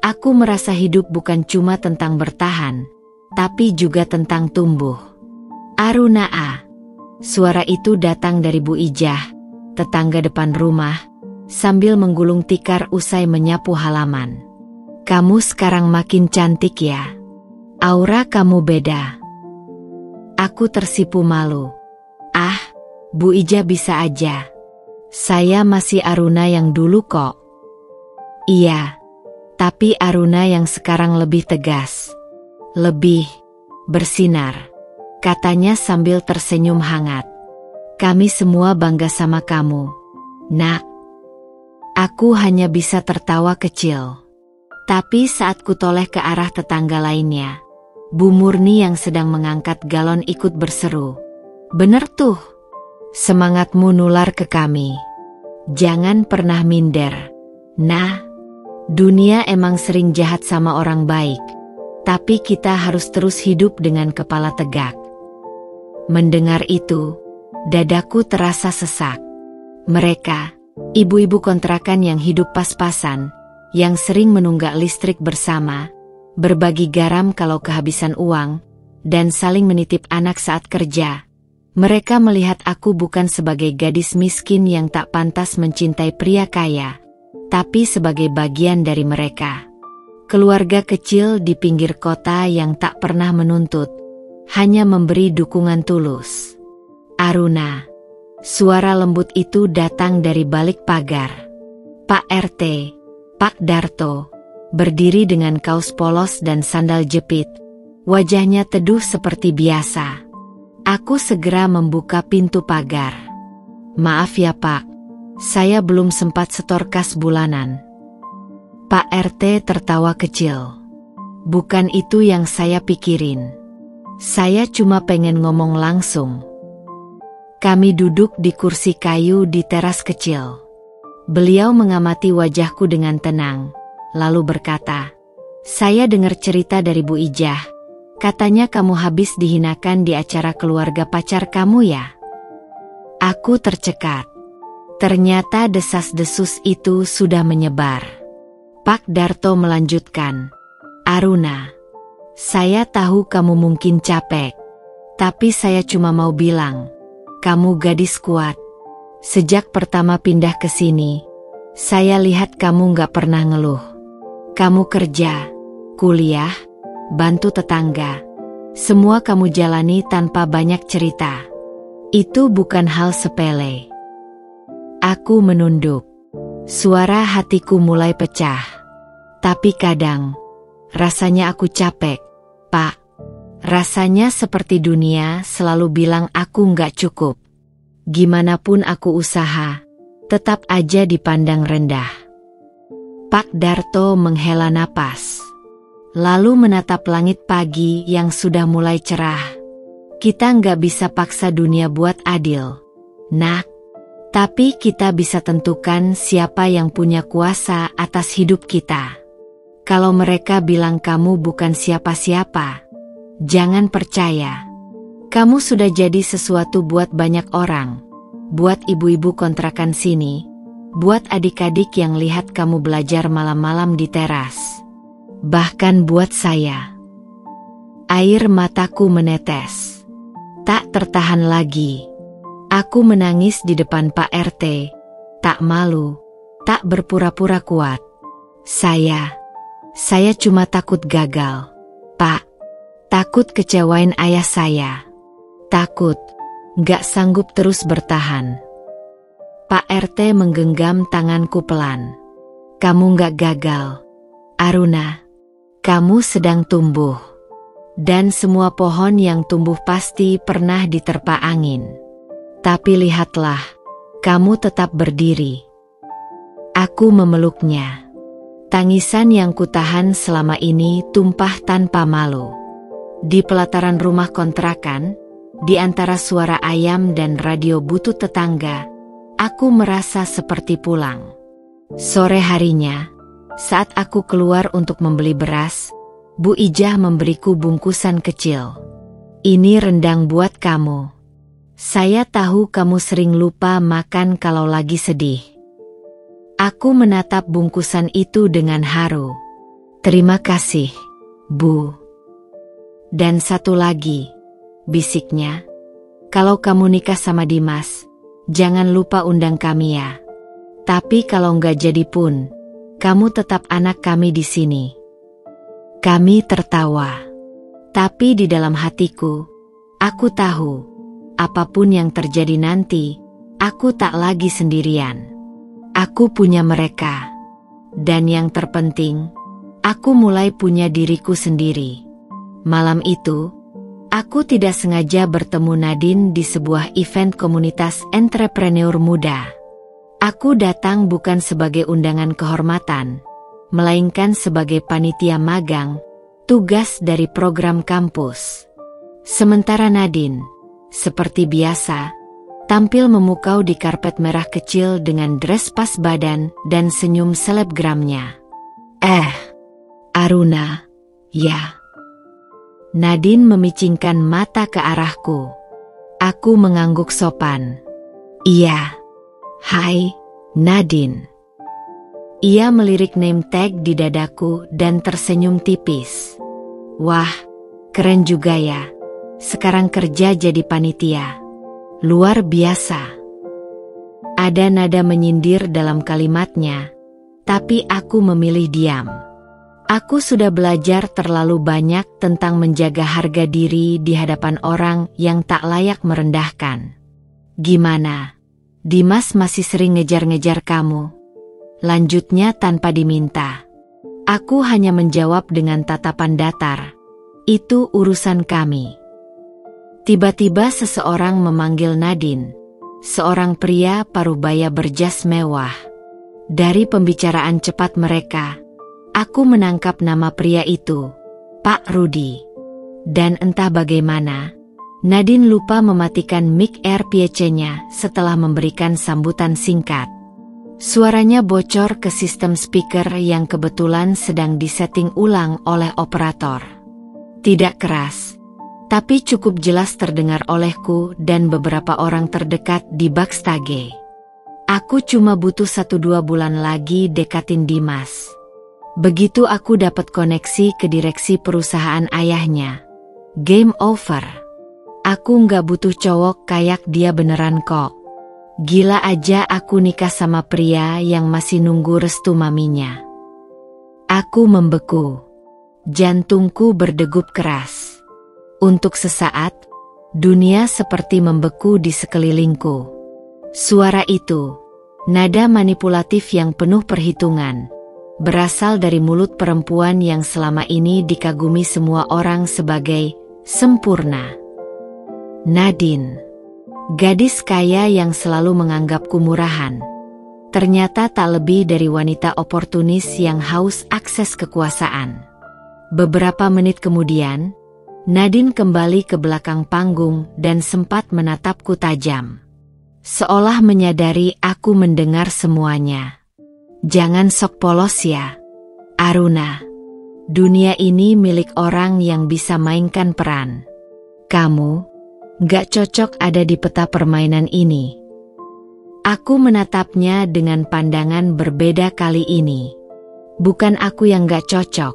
aku merasa hidup bukan cuma tentang bertahan, tapi juga tentang tumbuh. "Aruna A." Suara itu datang dari Bu Ijah, tetangga depan rumah, sambil menggulung tikar usai menyapu halaman. "Kamu sekarang makin cantik ya. Aura kamu beda." Aku tersipu malu. "Ah, Bu Ijah bisa aja. Saya masih Aruna yang dulu kok." "Iya, tapi Aruna yang sekarang lebih tegas. Lebih bersinar," katanya sambil tersenyum hangat. "Kami semua bangga sama kamu, Nak." Aku hanya bisa tertawa kecil. Tapi saat kutoleh ke arah tetangga lainnya, Bu Murni yang sedang mengangkat galon ikut berseru, "Bener tuh, semangatmu nular ke kami. Jangan pernah minder. Nah, dunia emang sering jahat sama orang baik, tapi kita harus terus hidup dengan kepala tegak." Mendengar itu, dadaku terasa sesak. Mereka, ibu-ibu kontrakan yang hidup pas-pasan, yang sering menunggak listrik bersama, berbagi garam kalau kehabisan uang, dan saling menitip anak saat kerja. Mereka melihat aku bukan sebagai gadis miskin yang tak pantas mencintai pria kaya, tapi sebagai bagian dari mereka. Keluarga kecil di pinggir kota yang tak pernah menuntut, hanya memberi dukungan tulus. "Aruna." Suara lembut itu datang dari balik pagar. Pak RT, Pak Darto, berdiri dengan kaos polos dan sandal jepit. Wajahnya teduh seperti biasa. Aku segera membuka pintu pagar. "Maaf ya Pak, Saya belum sempat setor kas bulanan. Pak RT tertawa kecil. Bukan itu yang saya pikirin. Saya cuma pengen ngomong langsung. Kami duduk di kursi kayu di teras kecil. Beliau mengamati wajahku dengan tenang, lalu berkata, "Saya dengar cerita dari Bu Ijah. Katanya kamu habis dihinakan di acara keluarga pacar kamu ya?" Aku tercekat. Ternyata desas-desus itu sudah menyebar. Pak Darto melanjutkan, "Aruna, saya tahu kamu mungkin capek. Tapi saya cuma mau bilang, kamu gadis kuat. Sejak pertama pindah ke sini, saya lihat kamu gak pernah ngeluh. Kamu kerja, kuliah, bantu tetangga. Semua kamu jalani tanpa banyak cerita. Itu bukan hal sepele." Aku menunduk. Suara hatiku mulai pecah. Tapi kadang, rasanya aku capek, Pak. Rasanya seperti dunia selalu bilang aku nggak cukup. Gimanapun aku usaha, tetap aja dipandang rendah. Pak Darto menghela napas. Lalu menatap langit pagi yang sudah mulai cerah. Kita nggak bisa paksa dunia buat adil, Nak. Tapi kita bisa tentukan siapa yang punya kuasa atas hidup kita. Kalau mereka bilang kamu bukan siapa-siapa, jangan percaya. Kamu sudah jadi sesuatu buat banyak orang. Buat ibu-ibu kontrakan sini. Buat adik-adik yang lihat kamu belajar malam-malam di teras. Bahkan buat saya. Air mataku menetes. Tak tertahan lagi. Aku menangis di depan Pak RT, tak malu, tak berpura-pura kuat. Saya cuma takut gagal, Pak. Takut kecewain ayah saya. Takut, gak sanggup terus bertahan. Pak RT menggenggam tanganku pelan. Kamu gak gagal, Aruna. Kamu sedang tumbuh. Dan semua pohon yang tumbuh pasti pernah diterpa angin. Tapi lihatlah, kamu tetap berdiri. Aku memeluknya. Tangisan yang kutahan selama ini tumpah tanpa malu. Di pelataran rumah kontrakan, di antara suara ayam dan radio butut tetangga, aku merasa seperti pulang. Sore harinya, saat aku keluar untuk membeli beras, Bu Ijah memberiku bungkusan kecil. Ini rendang buat kamu. Saya tahu kamu sering lupa makan kalau lagi sedih. Aku menatap bungkusan itu dengan haru. Terima kasih, Bu. Dan satu lagi, bisiknya. Kalau kamu nikah sama Dimas, jangan lupa undang kami ya. Tapi kalau nggak jadi pun, kamu tetap anak kami di sini. Kami tertawa. Tapi di dalam hatiku, aku tahu. Apapun yang terjadi nanti, aku tak lagi sendirian. Aku punya mereka. Dan yang terpenting, aku mulai punya diriku sendiri. Malam itu, aku tidak sengaja bertemu Nadine di sebuah event komunitas entrepreneur muda. Aku datang bukan sebagai undangan kehormatan, melainkan sebagai panitia magang, tugas dari program kampus. Sementara Nadine, seperti biasa, tampil memukau di karpet merah kecil dengan dress pas badan dan senyum selebgramnya. Aruna, ya. Nadine memicingkan mata ke arahku. Aku mengangguk sopan. Iya. Hai, Nadine. Ia melirik name tag di dadaku dan tersenyum tipis. Wah, keren juga ya. Sekarang kerja jadi panitia. Luar biasa. Ada nada menyindir dalam kalimatnya, tapi aku memilih diam. Aku sudah belajar terlalu banyak tentang menjaga harga diri di hadapan orang yang tak layak merendahkan. Gimana? Dimas masih sering ngejar-ngejar kamu? Lanjutnya tanpa diminta. Aku hanya menjawab dengan tatapan datar. Itu urusan kami. Tiba-tiba seseorang memanggil Nadine. seorang pria parubaya berjas mewah. Dari pembicaraan cepat mereka, aku menangkap nama pria itu, Pak Rudi. Dan entah bagaimana, Nadine lupa mematikan mic AirPC-nya setelah memberikan sambutan singkat. Suaranya bocor ke sistem speaker yang kebetulan sedang disetting ulang oleh operator. Tidak keras, tapi cukup jelas terdengar olehku dan beberapa orang terdekat di backstage. Aku cuma butuh 1-2 bulan lagi dekatin Dimas. Begitu aku dapat koneksi ke direksi perusahaan ayahnya, game over. Aku nggak butuh cowok kayak dia beneran kok. Gila aja aku nikah sama pria yang masih nunggu restu maminya. Aku membeku. Jantungku berdegup keras. Untuk sesaat, dunia seperti membeku di sekelilingku. Suara itu, nada manipulatif yang penuh perhitungan, berasal dari mulut perempuan yang selama ini dikagumi semua orang sebagai sempurna. Nadine, gadis kaya yang selalu menganggapku murahan, ternyata tak lebih dari wanita oportunis yang haus akses kekuasaan. Beberapa menit kemudian, Nadine kembali ke belakang panggung dan sempat menatapku tajam. Seolah menyadari aku mendengar semuanya. Jangan sok polos ya, Aruna. Dunia ini milik orang yang bisa mainkan peran. Kamu gak cocok ada di peta permainan ini. Aku menatapnya dengan pandangan berbeda kali ini. Bukan aku yang gak cocok,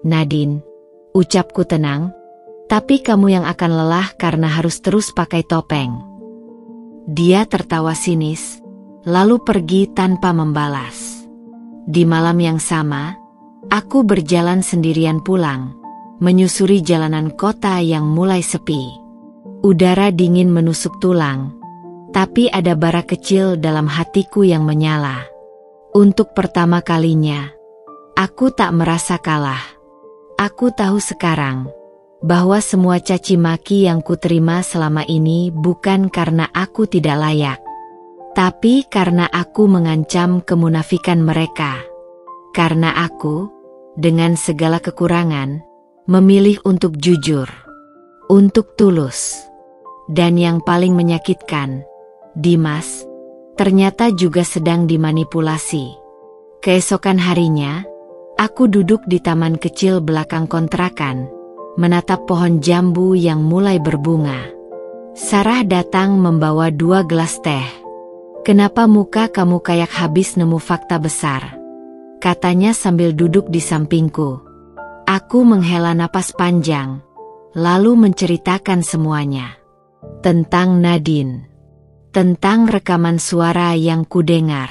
Nadine, ucapku tenang, tapi kamu yang akan lelah karena harus terus pakai topeng. Dia tertawa sinis, lalu pergi tanpa membalas. Di malam yang sama, aku berjalan sendirian pulang, menyusuri jalanan kota yang mulai sepi. Udara dingin menusuk tulang, tapi ada bara kecil dalam hatiku yang menyala. Untuk pertama kalinya, aku tak merasa kalah. Aku tahu sekarang bahwa semua caci maki yang kuterima selama ini bukan karena aku tidak layak, tapi karena aku mengancam kemunafikan mereka. Karena aku, dengan segala kekurangan, memilih untuk jujur, untuk tulus. Dan yang paling menyakitkan, Dimas ternyata juga sedang dimanipulasi. Keesokan harinya, aku duduk di taman kecil belakang kontrakan, menatap pohon jambu yang mulai berbunga. Sarah datang membawa 2 gelas teh. Kenapa muka kamu kayak habis nemu fakta besar? Katanya sambil duduk di sampingku. Aku menghela napas panjang, lalu menceritakan semuanya. Tentang Nadine. Tentang rekaman suara yang kudengar.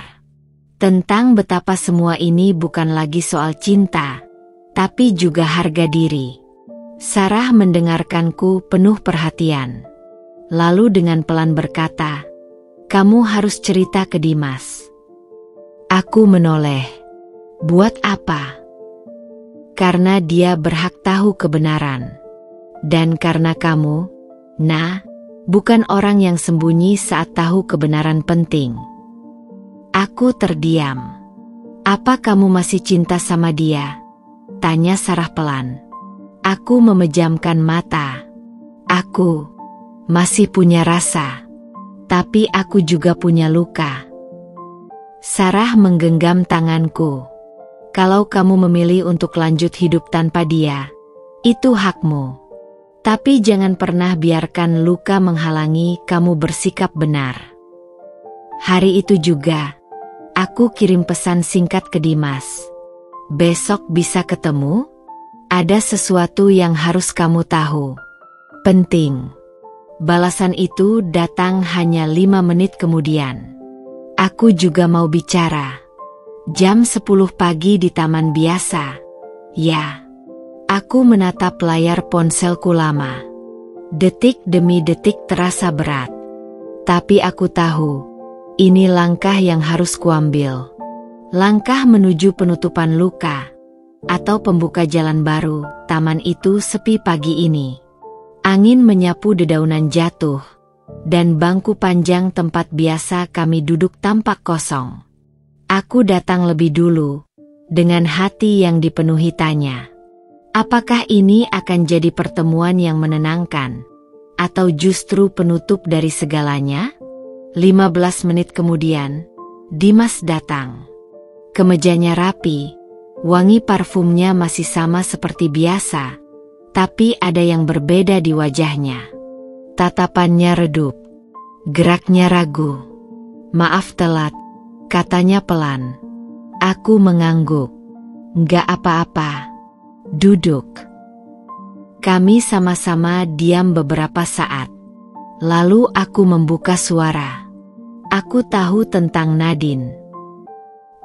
Tentang betapa semua ini bukan lagi soal cinta, tapi juga harga diri. Sarah mendengarkanku penuh perhatian. Lalu dengan pelan berkata, "Kamu harus cerita ke Dimas." Aku menoleh. Buat apa? Karena dia berhak tahu kebenaran. Dan karena kamu, bukan orang yang sembunyi saat tahu kebenaran penting. Aku terdiam. Apa kamu masih cinta sama dia? Tanya Sarah pelan. Aku memejamkan mata. Aku masih punya rasa, tapi aku juga punya luka. Sarah menggenggam tanganku. Kalau kamu memilih untuk lanjut hidup tanpa dia, itu hakmu. Tapi jangan pernah biarkan luka menghalangi kamu bersikap benar. Hari itu juga, aku kirim pesan singkat ke Dimas. Besok bisa ketemu? Ada sesuatu yang harus kamu tahu. Penting. Balasan itu datang hanya 5 menit kemudian. Aku juga mau bicara. Jam 10 pagi di taman biasa. Ya. Aku menatap layar ponselku lama. Detik demi detik terasa berat. Tapi aku tahu, ini langkah yang harus kuambil. Langkah menuju penutupan luka. Atau pembuka jalan baru. Taman itu sepi pagi ini. Angin menyapu dedaunan jatuh. dan bangku panjang tempat biasa kami duduk tampak kosong. Aku datang lebih dulu, dengan hati yang dipenuhi tanya. Apakah ini akan jadi pertemuan yang menenangkan, atau justru penutup dari segalanya? 15 menit kemudian, Dimas datang. Kemejanya rapi, wangi parfumnya masih sama seperti biasa, tapi ada yang berbeda di wajahnya. Tatapannya redup, geraknya ragu. Maaf telat, katanya pelan. Aku mengangguk. Nggak apa-apa. Duduk. Kami sama-sama diam beberapa saat. Lalu aku membuka suara. Aku tahu tentang Nadine.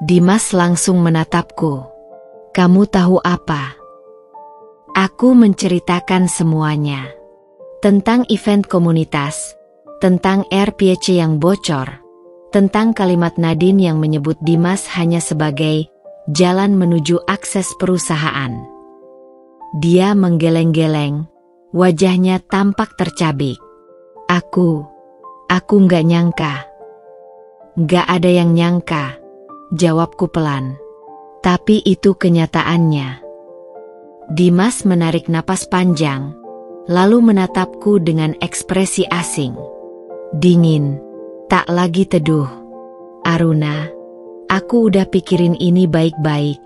Dimas langsung menatapku. Kamu tahu apa? Aku menceritakan semuanya. Tentang event komunitas, tentang RPC yang bocor, tentang kalimat Nadine yang menyebut Dimas hanya sebagai jalan menuju akses perusahaan. Dia menggeleng-geleng, wajahnya tampak tercabik. Aku nggak nyangka. Nggak ada yang nyangka, jawabku pelan. Tapi itu kenyataannya. Dimas menarik napas panjang, lalu menatapku dengan ekspresi asing. Dingin, tak lagi teduh. Aruna, aku udah pikirin ini baik-baik.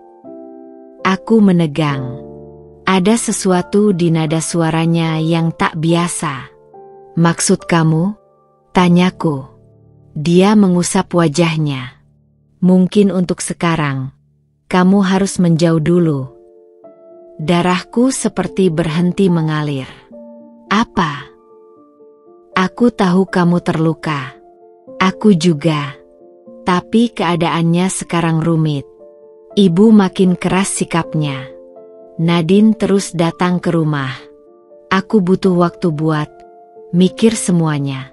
Aku menegang. Ada sesuatu di nada suaranya yang tak biasa. Maksud kamu? Tanyaku. Dia mengusap wajahnya. Mungkin untuk sekarang, kamu harus menjauh dulu. Darahku seperti berhenti mengalir. Apa? Aku tahu kamu terluka. Aku juga. Tapi keadaannya sekarang rumit. Ibu makin keras sikapnya. Nadine terus datang ke rumah. Aku butuh waktu buat mikir semuanya.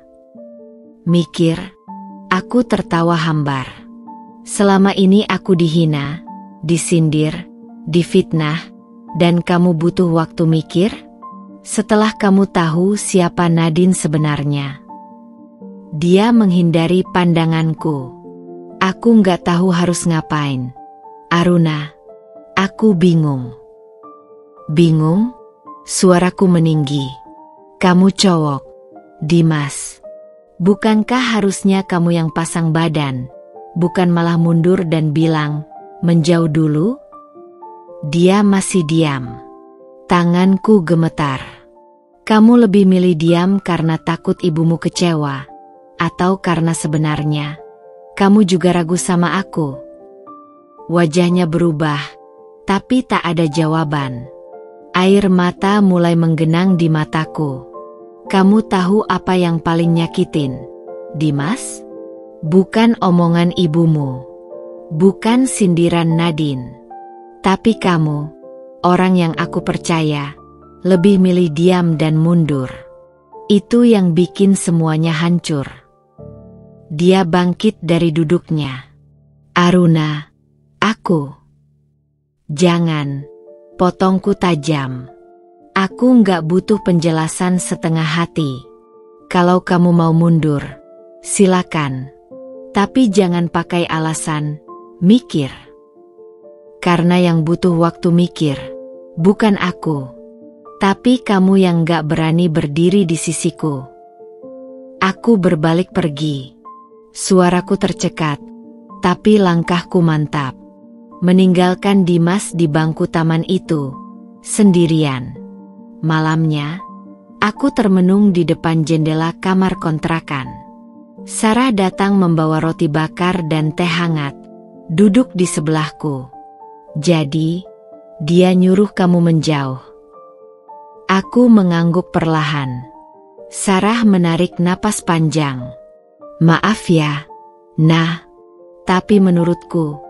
Mikir? Aku tertawa hambar. Selama ini aku dihina, disindir, difitnah, dan kamu butuh waktu mikir? Setelah kamu tahu siapa Nadine sebenarnya. Dia menghindari pandanganku. Aku nggak tahu harus ngapain. Aruna, aku bingung. Bingung? Suaraku meninggi. Kamu cowok, Dimas. Bukankah harusnya kamu yang pasang badan, bukan malah mundur dan bilang, menjauh dulu? Dia masih diam. Tanganku gemetar. Kamu lebih milih diam karena takut ibumu kecewa, atau karena sebenarnya kamu juga ragu sama aku? Wajahnya berubah, tapi tak ada jawaban. Air mata mulai menggenang di mataku. Kamu tahu apa yang paling nyakitin, Dimas? Bukan omongan ibumu, bukan sindiran Nadine, tapi kamu, orang yang aku percaya, lebih milih diam dan mundur. Itu yang bikin semuanya hancur. Dia bangkit dari duduknya. Aruna, aku. Jangan, potongku tajam. Aku nggak butuh penjelasan setengah hati. Kalau kamu mau mundur, silakan. Tapi jangan pakai alasan, mikir. Karena yang butuh waktu mikir, bukan aku. Tapi kamu yang nggak berani berdiri di sisiku. Aku berbalik pergi. Suaraku tercekat, tapi langkahku mantap. Meninggalkan Dimas di bangku taman itu, sendirian. Malamnya, aku termenung di depan jendela kamar kontrakan. Sarah datang membawa roti bakar dan teh hangat, duduk di sebelahku. Jadi, dia nyuruh kamu menjauh. Aku mengangguk perlahan. Sarah menarik napas panjang. Maaf ya, nah, tapi menurutku,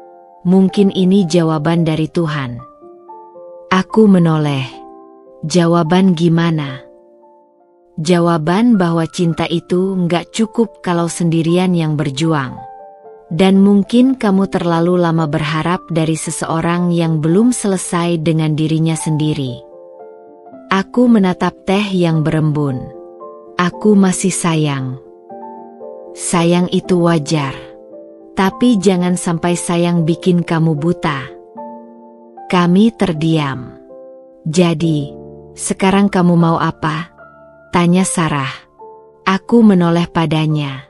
mungkin ini jawaban dari Tuhan. Aku menoleh. Jawaban gimana? Jawaban bahwa cinta itu nggak cukup kalau sendirian yang berjuang. Dan mungkin kamu terlalu lama berharap dari seseorang yang belum selesai dengan dirinya sendiri. Aku menatap teh yang berembun. Aku masih sayang. Sayang itu wajar. Tapi jangan sampai sayang bikin kamu buta. Kami terdiam. Jadi, sekarang kamu mau apa? Tanya Sarah. Aku menoleh padanya.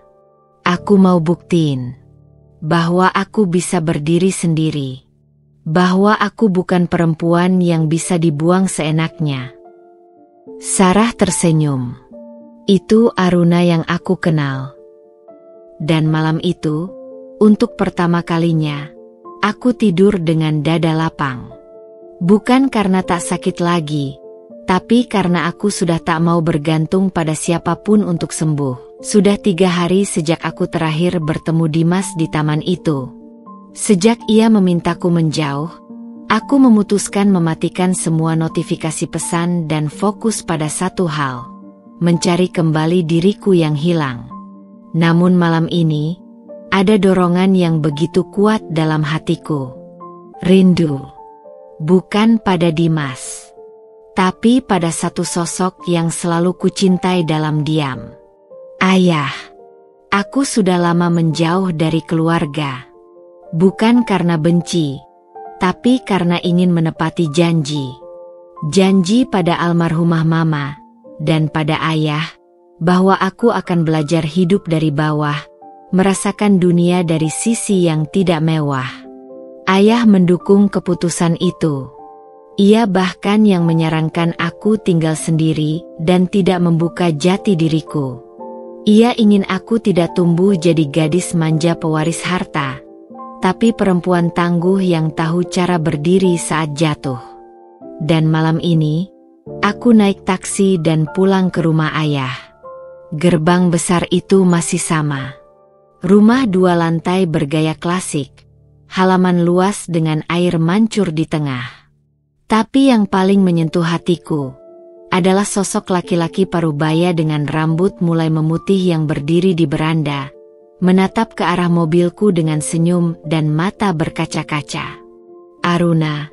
Aku mau buktiin bahwa aku bisa berdiri sendiri. Bahwa aku bukan perempuan yang bisa dibuang seenaknya. Sarah tersenyum. Itu Aruna yang aku kenal. Dan malam itu, untuk pertama kalinya, aku tidur dengan dada lapang. Bukan karena tak sakit lagi, tapi karena aku sudah tak mau bergantung pada siapapun untuk sembuh. Sudah 3 hari sejak aku terakhir bertemu Dimas di taman itu. Sejak ia memintaku menjauh, aku memutuskan mematikan semua notifikasi pesan dan fokus pada satu hal, mencari kembali diriku yang hilang. Namun malam ini, ada dorongan yang begitu kuat dalam hatiku. Rindu. Bukan pada Dimas, tapi pada satu sosok yang selalu kucintai dalam diam. Ayah. Aku sudah lama menjauh dari keluarga. Bukan karena benci, tapi karena ingin menepati janji. Janji pada almarhumah mama, dan pada ayah, bahwa aku akan belajar hidup dari bawah, merasakan dunia dari sisi yang tidak mewah. Ayah mendukung keputusan itu. Ia bahkan yang menyarankan aku tinggal sendiri dan tidak membuka jati diriku. Ia ingin aku tidak tumbuh jadi gadis manja pewaris harta, tapi perempuan tangguh yang tahu cara berdiri saat jatuh. Dan malam ini, aku naik taksi dan pulang ke rumah ayah. Gerbang besar itu masih sama. Rumah 2 lantai bergaya klasik, halaman luas dengan air mancur di tengah. Tapi yang paling menyentuh hatiku adalah sosok laki-laki parubaya dengan rambut mulai memutih yang berdiri di beranda, menatap ke arah mobilku dengan senyum dan mata berkaca-kaca. Aruna,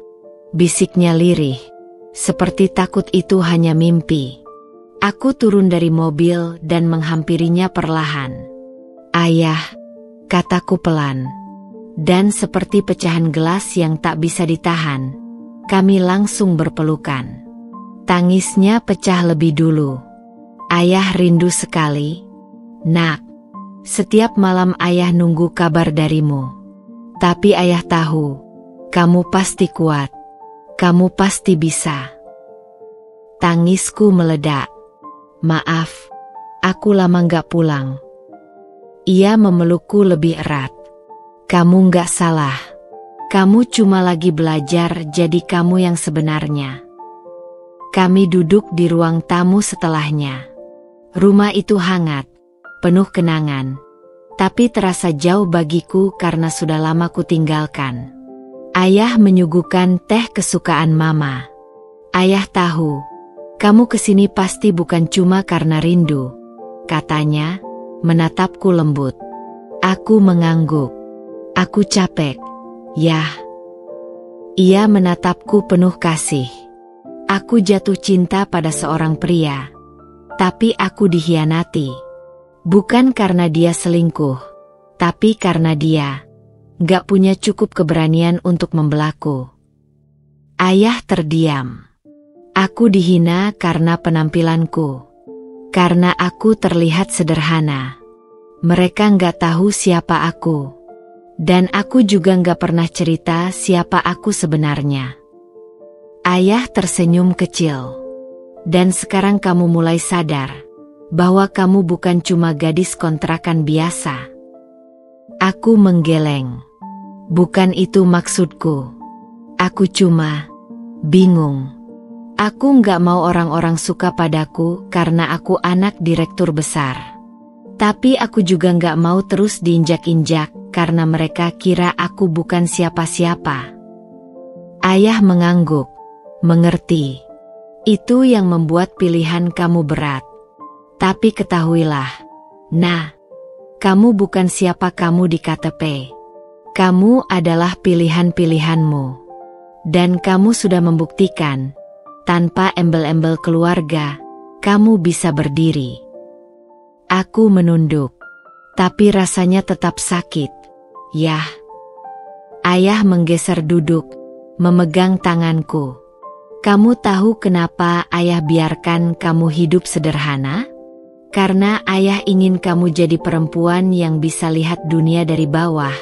bisiknya lirih, seperti takut itu hanya mimpi. Aku turun dari mobil dan menghampirinya perlahan. Ayah, kataku pelan. Dan seperti pecahan gelas yang tak bisa ditahan, kami langsung berpelukan. Tangisnya pecah lebih dulu. Ayah rindu sekali. Nak, setiap malam ayah nunggu kabar darimu. Tapi ayah tahu, kamu pasti kuat. Kamu pasti bisa. Tangisku meledak. Maaf, aku lama gak pulang. Ia memelukku lebih erat. Kamu gak salah. Kamu cuma lagi belajar jadi kamu yang sebenarnya. Kami duduk di ruang tamu setelahnya. Rumah itu hangat, penuh kenangan, tapi terasa jauh bagiku karena sudah lama kutinggalkan. Ayah menyuguhkan teh kesukaan mama. Ayah tahu, kamu kesini pasti bukan cuma karena rindu, katanya, menatapku lembut. Aku mengangguk. Aku capek, Yah. Ia menatapku penuh kasih. Aku jatuh cinta pada seorang pria, tapi aku dikhianati. Bukan karena dia selingkuh, tapi karena dia gak punya cukup keberanian untuk membelaku. Ayah terdiam. Aku dihina karena penampilanku. Karena aku terlihat sederhana. Mereka gak tahu siapa aku. Dan aku juga gak pernah cerita siapa aku sebenarnya. Ayah tersenyum kecil. Dan sekarang kamu mulai sadar bahwa kamu bukan cuma gadis kontrakan biasa. Aku menggeleng. Bukan itu maksudku. Aku cuma bingung. Aku gak mau orang-orang suka padaku karena aku anak direktur besar. Tapi aku juga gak mau terus diinjak-injak karena mereka kira aku bukan siapa-siapa. Ayah mengangguk. Mengerti. Itu yang membuat pilihan kamu berat. Tapi ketahuilah, nah, kamu bukan siapa kamu di KTP. Kamu adalah pilihan-pilihanmu. Dan kamu sudah membuktikan, tanpa embel-embel keluarga, kamu bisa berdiri. Aku menunduk. tapi rasanya tetap sakit. Yah. Ayah menggeser duduk, memegang tanganku. Kamu tahu kenapa ayah biarkan kamu hidup sederhana? Karena ayah ingin kamu jadi perempuan yang bisa lihat dunia dari bawah,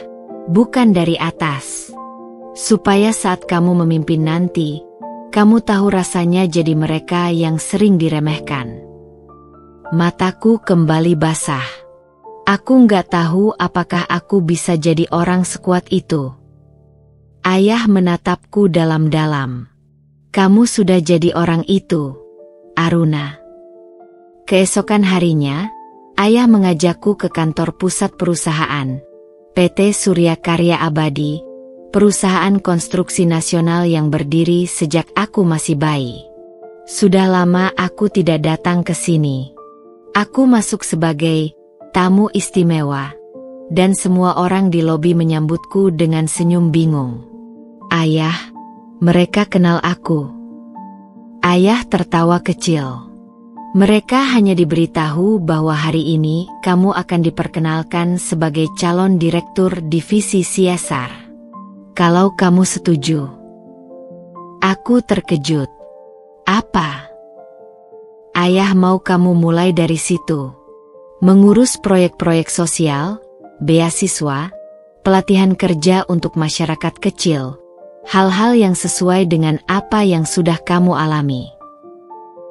bukan dari atas. Supaya saat kamu memimpin nanti, kamu tahu rasanya jadi mereka yang sering diremehkan. Mataku kembali basah. Aku nggak tahu apakah aku bisa jadi orang sekuat itu. Ayah menatapku dalam-dalam. Kamu sudah jadi orang itu, Aruna. Keesokan harinya, ayah mengajakku ke kantor pusat perusahaan, PT Surya Karya Abadi, perusahaan konstruksi nasional yang berdiri sejak aku masih bayi. Sudah lama aku tidak datang ke sini. Aku masuk sebagai tamu istimewa, dan semua orang di lobi menyambutku dengan senyum bingung. Ayah, mereka kenal aku. Ayah tertawa kecil. Mereka hanya diberitahu bahwa hari ini kamu akan diperkenalkan sebagai calon direktur divisi CSR. Kalau kamu setuju. Aku terkejut. Apa? Ayah mau kamu mulai dari situ. Mengurus proyek-proyek sosial, beasiswa, pelatihan kerja untuk masyarakat kecil. Hal-hal yang sesuai dengan apa yang sudah kamu alami.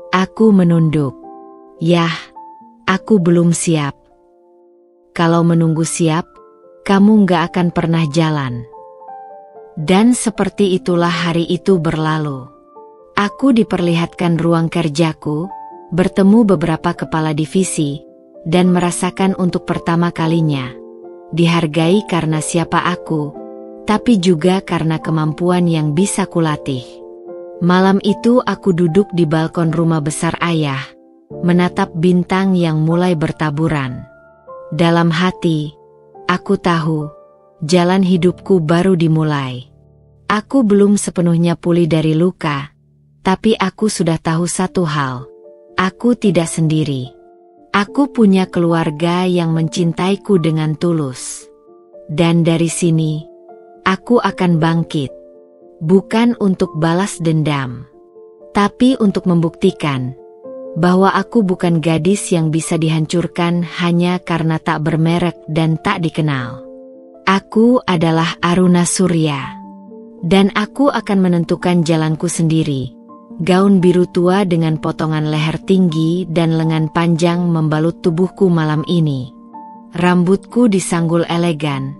Aku menunduk. Yah, aku belum siap. Kalau menunggu siap, kamu nggak akan pernah jalan. Dan seperti itulah hari itu berlalu. Aku diperlihatkan ruang kerjaku, bertemu beberapa kepala divisi, dan merasakan untuk pertama kalinya. Dihargai karena siapa aku, tapi juga karena kemampuan yang bisa kulatih. Malam itu aku duduk di balkon rumah besar ayah, menatap bintang yang mulai bertaburan. Dalam hati, aku tahu, jalan hidupku baru dimulai. Aku belum sepenuhnya pulih dari luka, tapi aku sudah tahu satu hal. Aku tidak sendiri. Aku punya keluarga yang mencintaiku dengan tulus. Dan dari sini, aku akan bangkit. Bukan untuk balas dendam, tapi untuk membuktikan bahwa aku bukan gadis yang bisa dihancurkan hanya karena tak bermerek dan tak dikenal. Aku adalah Aruna Surya, dan aku akan menentukan jalanku sendiri. Gaun biru tua dengan potongan leher tinggi dan lengan panjang membalut tubuhku malam ini. Rambutku disanggul elegan,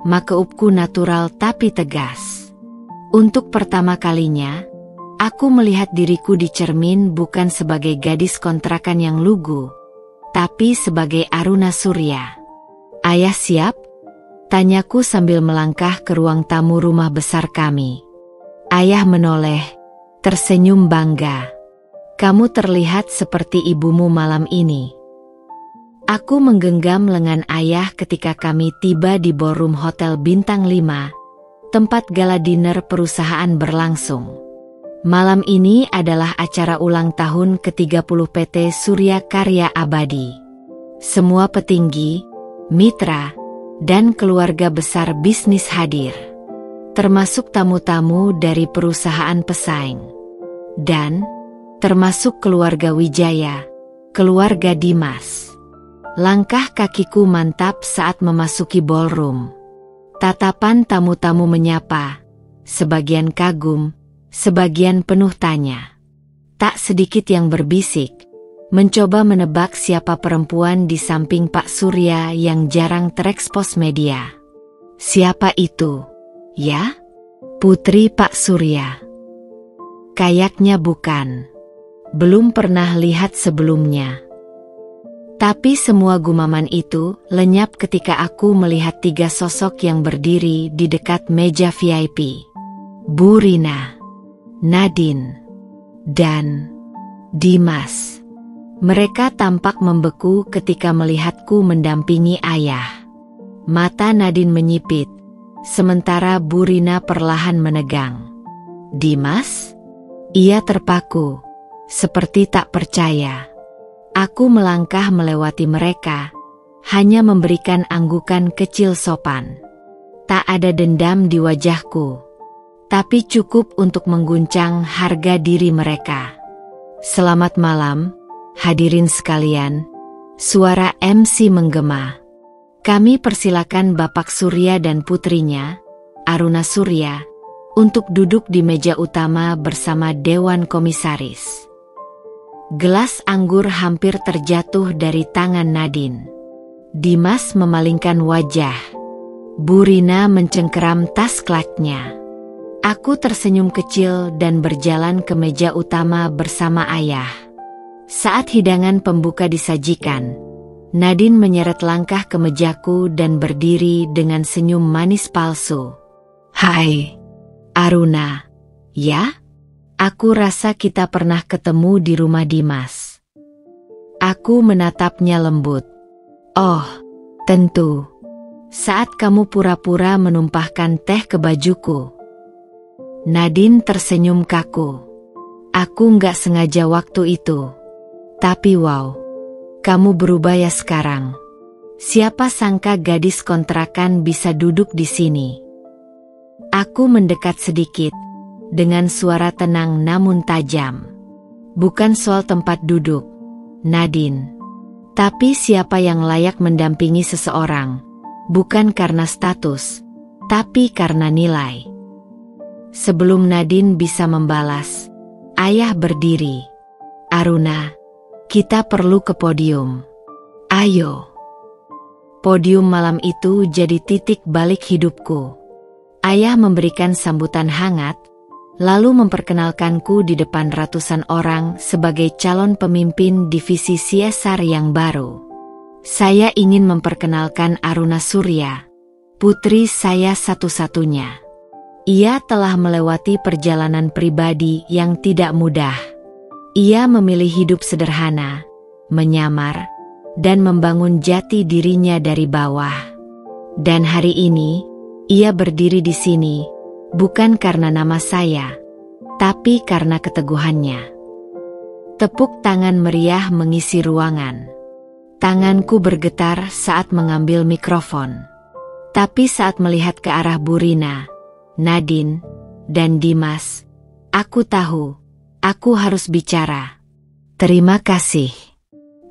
makeupku natural tapi tegas. Untuk pertama kalinya, aku melihat diriku di cermin bukan sebagai gadis kontrakan yang lugu, tapi sebagai Aruna Surya. Ayah siap? Tanyaku sambil melangkah ke ruang tamu rumah besar kami. Ayah menoleh, tersenyum bangga. Kamu terlihat seperti ibumu malam ini. Aku menggenggam lengan ayah ketika kami tiba di ballroom hotel bintang 5, tempat gala dinner perusahaan berlangsung. Malam ini adalah acara ulang tahun ke-30 PT Surya Karya Abadi. Semua petinggi, mitra, dan keluarga besar bisnis hadir. Termasuk tamu-tamu dari perusahaan pesaing. Dan termasuk keluarga Wijaya, keluarga Dimas. Langkah kakiku mantap saat memasuki ballroom. Tatapan tamu-tamu menyapa, sebagian kagum, sebagian penuh tanya. Tak sedikit yang berbisik, mencoba menebak siapa perempuan di samping Pak Surya yang jarang terekspos media. Siapa itu? Ya? Putri Pak Surya. Kayaknya bukan. Belum pernah lihat sebelumnya. Tapi semua gumaman itu lenyap ketika aku melihat 3 sosok yang berdiri di dekat meja VIP. Bu Rina, Nadine, dan Dimas. Mereka tampak membeku ketika melihatku mendampingi ayah. Mata Nadine menyipit, sementara Bu Rina perlahan menegang. Dimas? Ia terpaku, seperti tak percaya. Aku melangkah melewati mereka, hanya memberikan anggukan kecil sopan. Tak ada dendam di wajahku, tapi cukup untuk mengguncang harga diri mereka. Selamat malam, hadirin sekalian. Suara MC menggema. Kami persilakan Bapak Surya dan putrinya, Aruna Surya, untuk duduk di meja utama bersama Dewan Komisaris. Gelas anggur hampir terjatuh dari tangan Nadine. Dimas memalingkan wajah. Bu Rina mencengkeram tas klaknya. Aku tersenyum kecil dan berjalan ke meja utama bersama ayah. Saat hidangan pembuka disajikan, Nadine menyeret langkah ke mejaku dan berdiri dengan senyum manis palsu. "Hai, Aruna." "Ya? Aku rasa kita pernah ketemu di rumah Dimas." Aku menatapnya lembut. "Oh, tentu. Saat kamu pura-pura menumpahkan teh ke bajuku." Nadine tersenyum kaku. "Aku nggak sengaja waktu itu. Tapi wow, kamu berubah ya sekarang. Siapa sangka gadis kontrakan bisa duduk di sini." Aku mendekat sedikit, dengan suara tenang namun tajam. "Bukan soal tempat duduk, Nadine. Tapi siapa yang layak mendampingi seseorang. Bukan karena status, tapi karena nilai." Sebelum Nadine bisa membalas, ayah berdiri. "Aruna, kita perlu ke podium. Ayo." Podium malam itu jadi titik balik hidupku. Ayah memberikan sambutan hangat, lalu memperkenalkanku di depan ratusan orang sebagai calon pemimpin divisi CSR yang baru. "Saya ingin memperkenalkan Aruna Surya, putri saya satu-satunya. Ia telah melewati perjalanan pribadi yang tidak mudah. Ia memilih hidup sederhana, menyamar, dan membangun jati dirinya dari bawah. Dan hari ini, ia berdiri di sini, bukan karena nama saya, tapi karena keteguhannya." Tepuk tangan meriah mengisi ruangan. Tanganku bergetar saat mengambil mikrofon. Tapi saat melihat ke arah Bu Rina, Nadine, dan Dimas, aku tahu, aku harus bicara. "Terima kasih.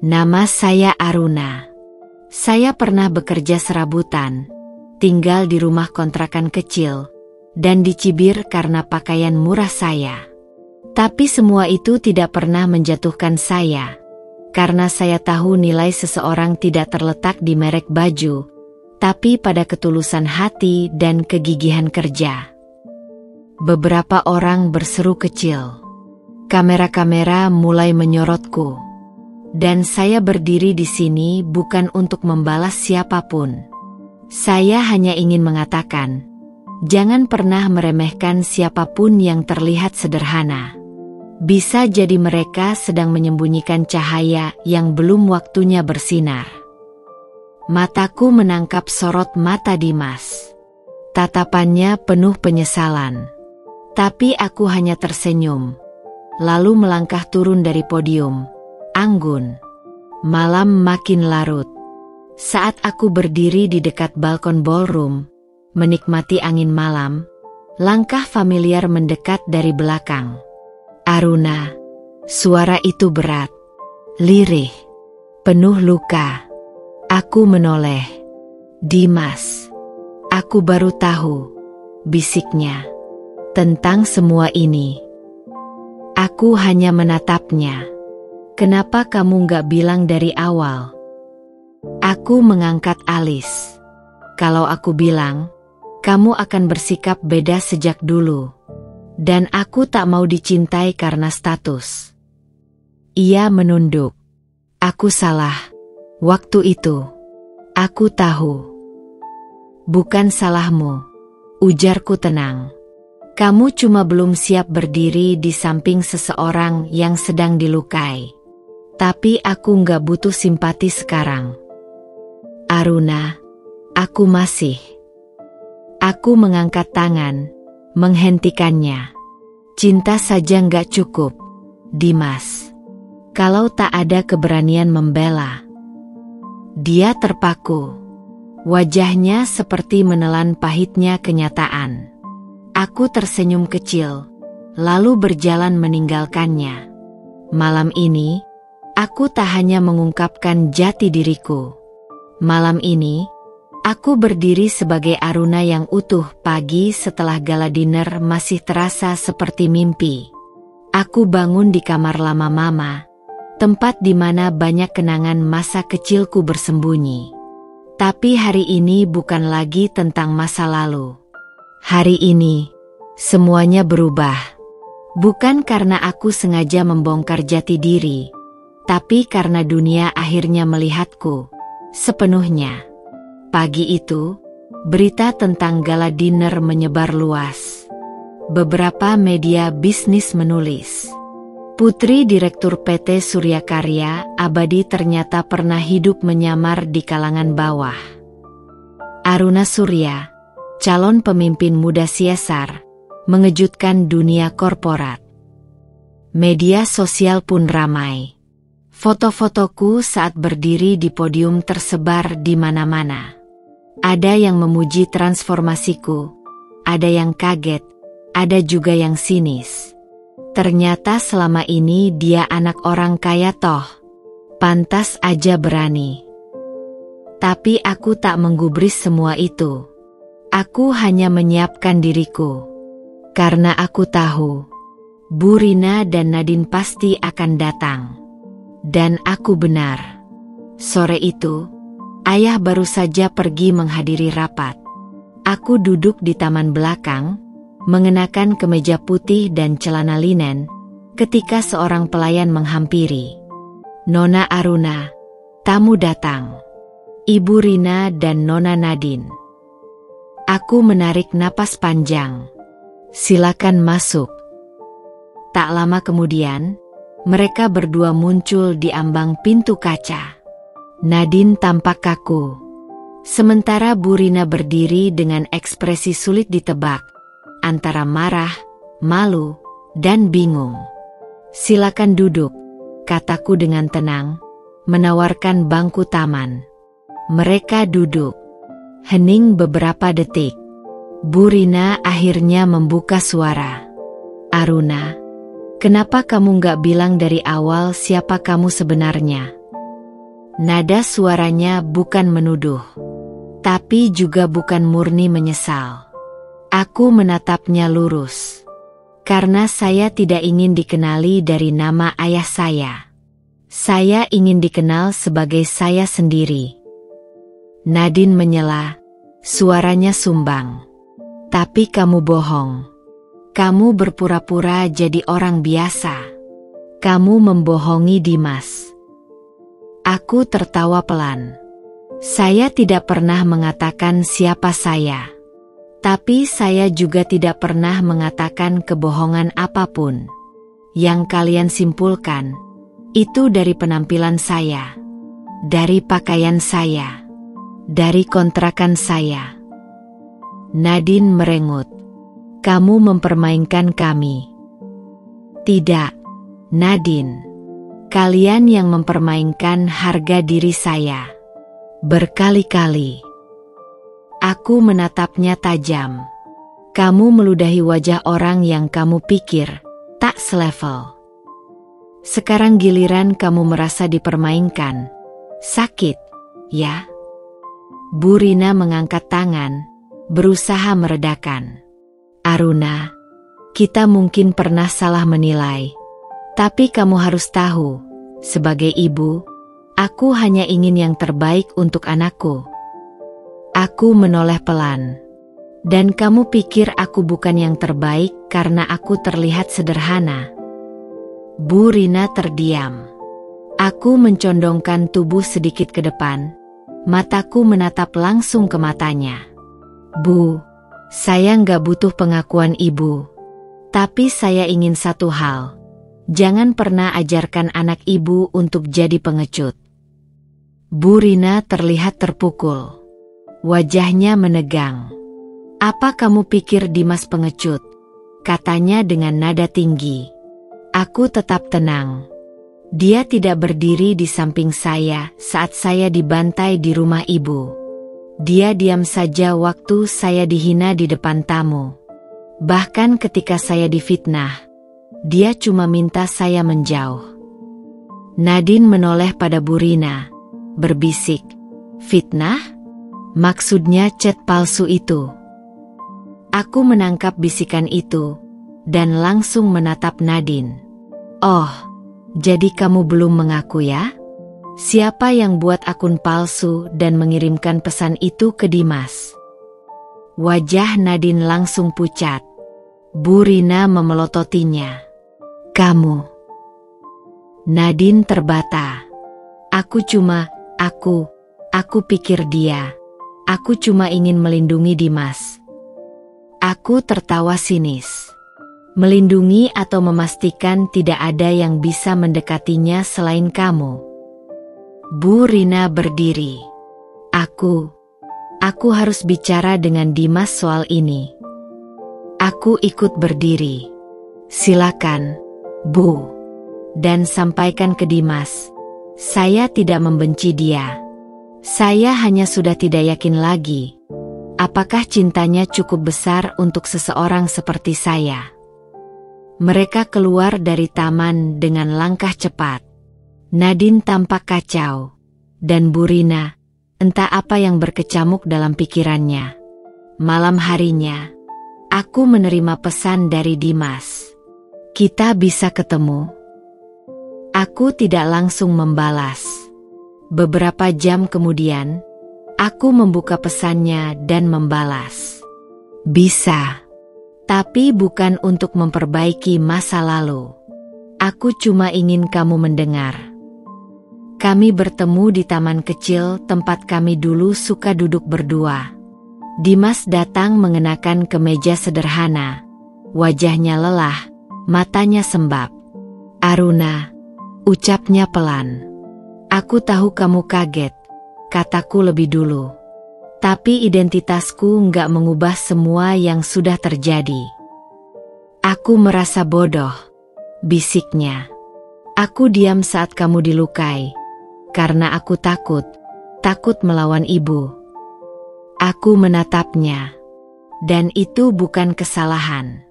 Nama saya Aruna. Saya pernah bekerja serabutan, tinggal di rumah kontrakan kecil, dan dicibir karena pakaian murah saya. Tapi semua itu tidak pernah menjatuhkan saya, karena saya tahu nilai seseorang tidak terletak di merek baju, tapi pada ketulusan hati dan kegigihan kerja." Beberapa orang berseru kecil. Kamera-kamera mulai menyorotku. Dan saya berdiri di sini bukan untuk membalas siapapun. Saya hanya ingin mengatakan, jangan pernah meremehkan siapapun yang terlihat sederhana. Bisa jadi mereka sedang menyembunyikan cahaya yang belum waktunya bersinar. Mataku menangkap sorot mata Dimas. Tatapannya penuh penyesalan. Tapi aku hanya tersenyum, lalu melangkah turun dari podium, anggun. Malam makin larut. Saat aku berdiri di dekat balkon ballroom, menikmati angin malam, langkah familiar mendekat dari belakang. "Aruna." Suara itu berat, lirih, penuh luka. Aku menoleh. "Dimas, aku baru tahu," bisiknya, "tentang semua ini." Aku hanya menatapnya. "Kenapa kamu nggak bilang dari awal?" Aku mengangkat alis. "Kalau aku bilang, kamu akan bersikap beda sejak dulu. Dan aku tak mau dicintai karena status." Ia menunduk. "Aku salah. Waktu itu. Aku tahu." "Bukan salahmu," ujarku tenang. "Kamu cuma belum siap berdiri di samping seseorang yang sedang dilukai. Tapi aku nggak butuh simpati sekarang. Aruna, aku masih." Aku mengangkat tangan, menghentikannya. "Cinta saja nggak cukup, Dimas. Kalau tak ada keberanian membela." Dia terpaku. Wajahnya seperti menelan pahitnya kenyataan. Aku tersenyum kecil, lalu berjalan meninggalkannya. Malam ini, aku tak hanya mengungkapkan jati diriku. Malam ini, aku berdiri sebagai Aruna yang utuh. Pagi setelah gala dinner masih terasa seperti mimpi. Aku bangun di kamar lama mama, tempat di mana banyak kenangan masa kecilku bersembunyi. Tapi hari ini bukan lagi tentang masa lalu. Hari ini, semuanya berubah. Bukan karena aku sengaja membongkar jati diri, tapi karena dunia akhirnya melihatku sepenuhnya. Pagi itu, berita tentang gala dinner menyebar luas. Beberapa media bisnis menulis, putri Direktur PT Surya Karya Abadi ternyata pernah hidup menyamar di kalangan bawah. Aruna Surya, calon pemimpin muda CSR, mengejutkan dunia korporat. Media sosial pun ramai. Foto-fotoku saat berdiri di podium tersebar di mana-mana. Ada yang memuji transformasiku, ada yang kaget, ada juga yang sinis. Ternyata selama ini dia anak orang kaya toh. Pantas aja berani. Tapi aku tak menggubris semua itu. Aku hanya menyiapkan diriku. Karena aku tahu, Bu Rina dan Nadine pasti akan datang. Dan aku benar. Sore itu, ayah baru saja pergi menghadiri rapat. Aku duduk di taman belakang, mengenakan kemeja putih dan celana linen, ketika seorang pelayan menghampiri. Nona Aruna, tamu datang. Ibu Rina dan Nona Nadine. Aku menarik napas panjang. Silakan masuk. Tak lama kemudian, mereka berdua muncul di ambang pintu kaca. Nadine tampak kaku. Sementara Bu Rina berdiri dengan ekspresi sulit ditebak, antara marah, malu, dan bingung. Silakan duduk, kataku dengan tenang, menawarkan bangku taman. Mereka duduk. Hening beberapa detik. Bu Rina akhirnya membuka suara. Aruna, kenapa kamu gak bilang dari awal siapa kamu sebenarnya? Nada suaranya bukan menuduh, tapi juga bukan murni menyesal. Aku menatapnya lurus. Karena saya tidak ingin dikenali dari nama ayah saya. Saya ingin dikenal sebagai saya sendiri. Nadine menyela, suaranya sumbang. Tapi kamu bohong. Kamu berpura-pura jadi orang biasa. Kamu membohongi Dimas. Aku tertawa pelan. Saya tidak pernah mengatakan siapa saya. Tapi saya juga tidak pernah mengatakan kebohongan apapun. Yang kalian simpulkan, itu dari penampilan saya. Dari pakaian saya. Dari kontrakan saya. Nadine merengut. Kamu mempermainkan kami. Tidak, Nadine. Kalian yang mempermainkan harga diri saya. Berkali-kali. Aku menatapnya tajam. Kamu meludahi wajah orang yang kamu pikir tak selevel. Sekarang giliran kamu merasa dipermainkan. Sakit, ya? Bu Rina mengangkat tangan, berusaha meredakan. Aruna, kita mungkin pernah salah menilai. Tapi kamu harus tahu, sebagai ibu, aku hanya ingin yang terbaik untuk anakku. Aku menoleh pelan. Dan kamu pikir aku bukan yang terbaik karena aku terlihat sederhana? Bu Rina terdiam. Aku mencondongkan tubuh sedikit ke depan. Mataku menatap langsung ke matanya. Bu, saya nggak butuh pengakuan ibu. Tapi saya ingin satu hal. Jangan pernah ajarkan anak ibu untuk jadi pengecut. Bu Rina terlihat terpukul. Wajahnya menegang. Apa kamu pikir Dimas pengecut? Katanya dengan nada tinggi. Aku tetap tenang. Dia tidak berdiri di samping saya saat saya dibantai di rumah ibu. Dia diam saja waktu saya dihina di depan tamu. Bahkan ketika saya difitnah, dia cuma minta saya menjauh. Nadine menoleh pada Bu Rina, berbisik, "Fitnah? Maksudnya chat palsu itu?" Aku menangkap bisikan itu, dan langsung menatap Nadine. "Oh, jadi kamu belum mengaku ya? Siapa yang buat akun palsu dan mengirimkan pesan itu ke Dimas?" Wajah Nadine langsung pucat. Bu Rina memelototinya. "Kamu?" Nadine terbata. Aku pikir dia. Aku cuma ingin melindungi Dimas." Aku tertawa sinis. "Melindungi atau memastikan tidak ada yang bisa mendekatinya selain kamu?" Bu Rina berdiri. Aku harus bicara dengan Dimas soal ini." Aku ikut berdiri. "Silakan, Bu. Dan sampaikan ke Dimas. Saya tidak membenci dia. Saya hanya sudah tidak yakin lagi. Apakah cintanya cukup besar untuk seseorang seperti saya?" Mereka keluar dari taman dengan langkah cepat. Nadine tampak kacau. Dan Bu Rina, entah apa yang berkecamuk dalam pikirannya. Malam harinya, aku menerima pesan dari Dimas. "Kita bisa ketemu?" Aku tidak langsung membalas. Beberapa jam kemudian, aku membuka pesannya dan membalas. "Bisa. Tapi bukan untuk memperbaiki masa lalu. Aku cuma ingin kamu mendengar. Kami bertemu di taman kecil tempat kami dulu suka duduk berdua. Dimas datang mengenakan kemeja sederhana. Wajahnya lelah, matanya sembab. "Aruna," ucapnya pelan. "Aku tahu kamu kaget," kataku lebih dulu. "Tapi identitasku nggak mengubah semua yang sudah terjadi." "Aku merasa bodoh," bisiknya. "Aku diam saat kamu dilukai, karena aku takut melawan ibu." Aku menatapnya. Dan itu bukan kesalahan.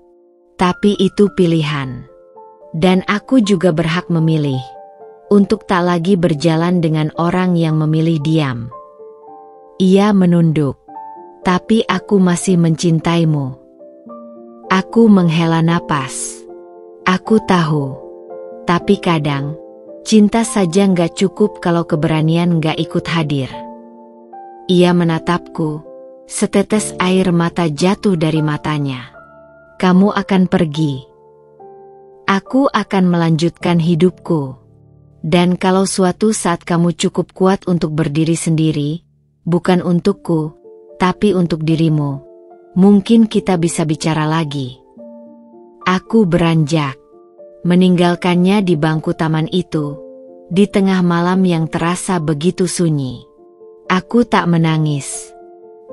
Tapi itu pilihan. Dan aku juga berhak memilih. Untuk tak lagi berjalan dengan orang yang memilih diam. Ia menunduk. "Tapi aku masih mencintaimu." Aku menghela napas. Aku tahu. Tapi kadang, cinta saja nggak cukup kalau keberanian nggak ikut hadir. Ia menatapku. Setetes air mata jatuh dari matanya. "Kamu akan pergi. Aku akan melanjutkan hidupku. Dan kalau suatu saat kamu cukup kuat untuk berdiri sendiri, bukan untukku, tapi untuk dirimu, mungkin kita bisa bicara lagi." Aku beranjak, meninggalkannya di bangku taman itu, di tengah malam yang terasa begitu sunyi. Aku tak menangis.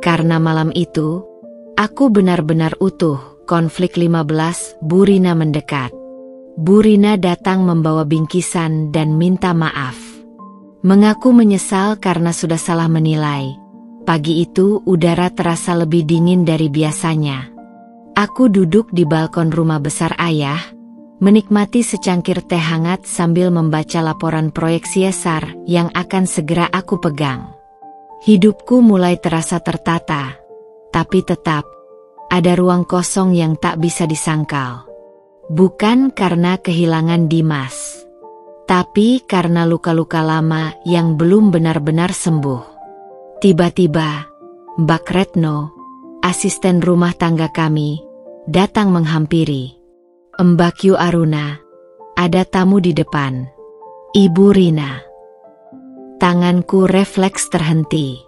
Karena malam itu, aku benar-benar utuh. Konflik 15, Bu Rina mendekat. Bu Rina datang membawa bingkisan dan minta maaf. Mengaku menyesal karena sudah salah menilai. Pagi itu udara terasa lebih dingin dari biasanya. Aku duduk di balkon rumah besar ayah, menikmati secangkir teh hangat sambil membaca laporan proyek CSR yang akan segera aku pegang. Hidupku mulai terasa tertata, tapi tetap ada ruang kosong yang tak bisa disangkal. Bukan karena kehilangan Dimas, tapi karena luka-luka lama yang belum benar-benar sembuh. Tiba-tiba, Mbak Retno, asisten rumah tangga kami, datang menghampiri. "Mbak Yu Aruna, ada tamu di depan." "Ibu Rina." Tanganku refleks terhenti.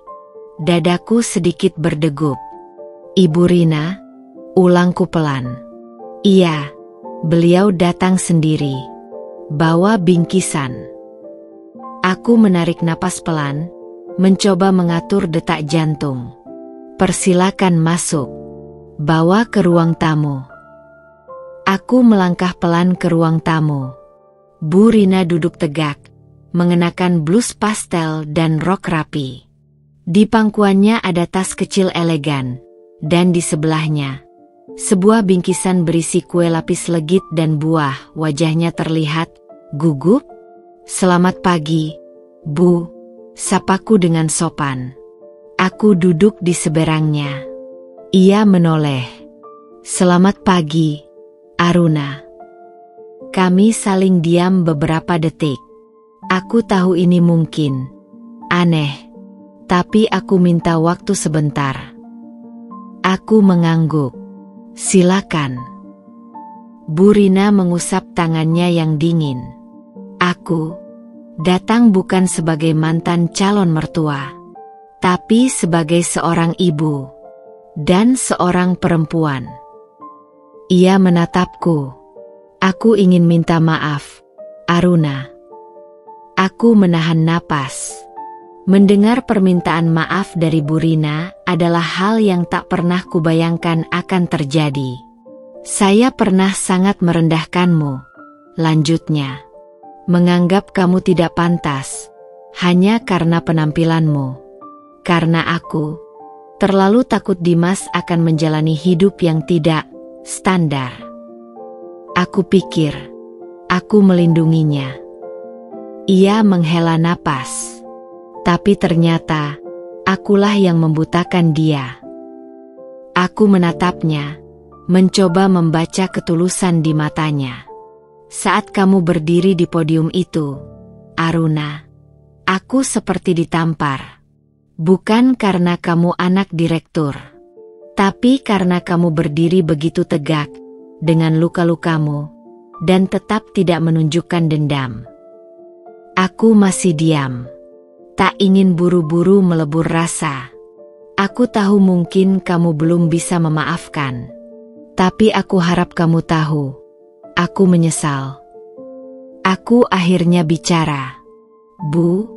Dadaku sedikit berdegup. "Ibu Rina?" ulangku pelan. "Iya, beliau datang sendiri. Bawa bingkisan." Aku menarik napas pelan, mencoba mengatur detak jantung. "Persilakan masuk. Bawa ke ruang tamu." Aku melangkah pelan ke ruang tamu. Bu Rina duduk tegak, mengenakan blus pastel dan rok rapi. Di pangkuannya ada tas kecil elegan, dan di sebelahnya sebuah bingkisan berisi kue lapis legit dan buah. Wajahnya terlihat gugup. "Selamat pagi, Bu," sapaku dengan sopan. Aku duduk di seberangnya. Ia menoleh. "Selamat pagi, Aruna." Kami saling diam beberapa detik. Aku tahu ini mungkin aneh, tapi aku minta waktu sebentar. Aku mengangguk. "Silakan." Bu Rina mengusap tangannya yang dingin. "Aku datang bukan sebagai mantan calon mertua, tapi sebagai seorang ibu dan seorang perempuan." Ia menatapku. "Aku ingin minta maaf, Aruna." Aku menahan napas. Mendengar permintaan maaf dari Bu Rina adalah hal yang tak pernah kubayangkan akan terjadi. "Saya pernah sangat merendahkanmu," lanjutnya. "Menganggap kamu tidak pantas, hanya karena penampilanmu. Karena aku terlalu takut Dimas akan menjalani hidup yang tidak standar. Aku pikir aku melindunginya." Ia menghela napas. "Tapi ternyata akulah yang membutakan dia." Aku menatapnya, mencoba membaca ketulusan di matanya. "Saat kamu berdiri di podium itu, Aruna, aku seperti ditampar. Bukan karena kamu anak direktur, tapi karena kamu berdiri begitu tegak, dengan luka-lukamu, dan tetap tidak menunjukkan dendam." Aku masih diam. Tak ingin buru-buru melebur rasa. Aku tahu mungkin kamu belum bisa memaafkan. Tapi aku harap kamu tahu, aku menyesal. Aku akhirnya bicara. "Bu,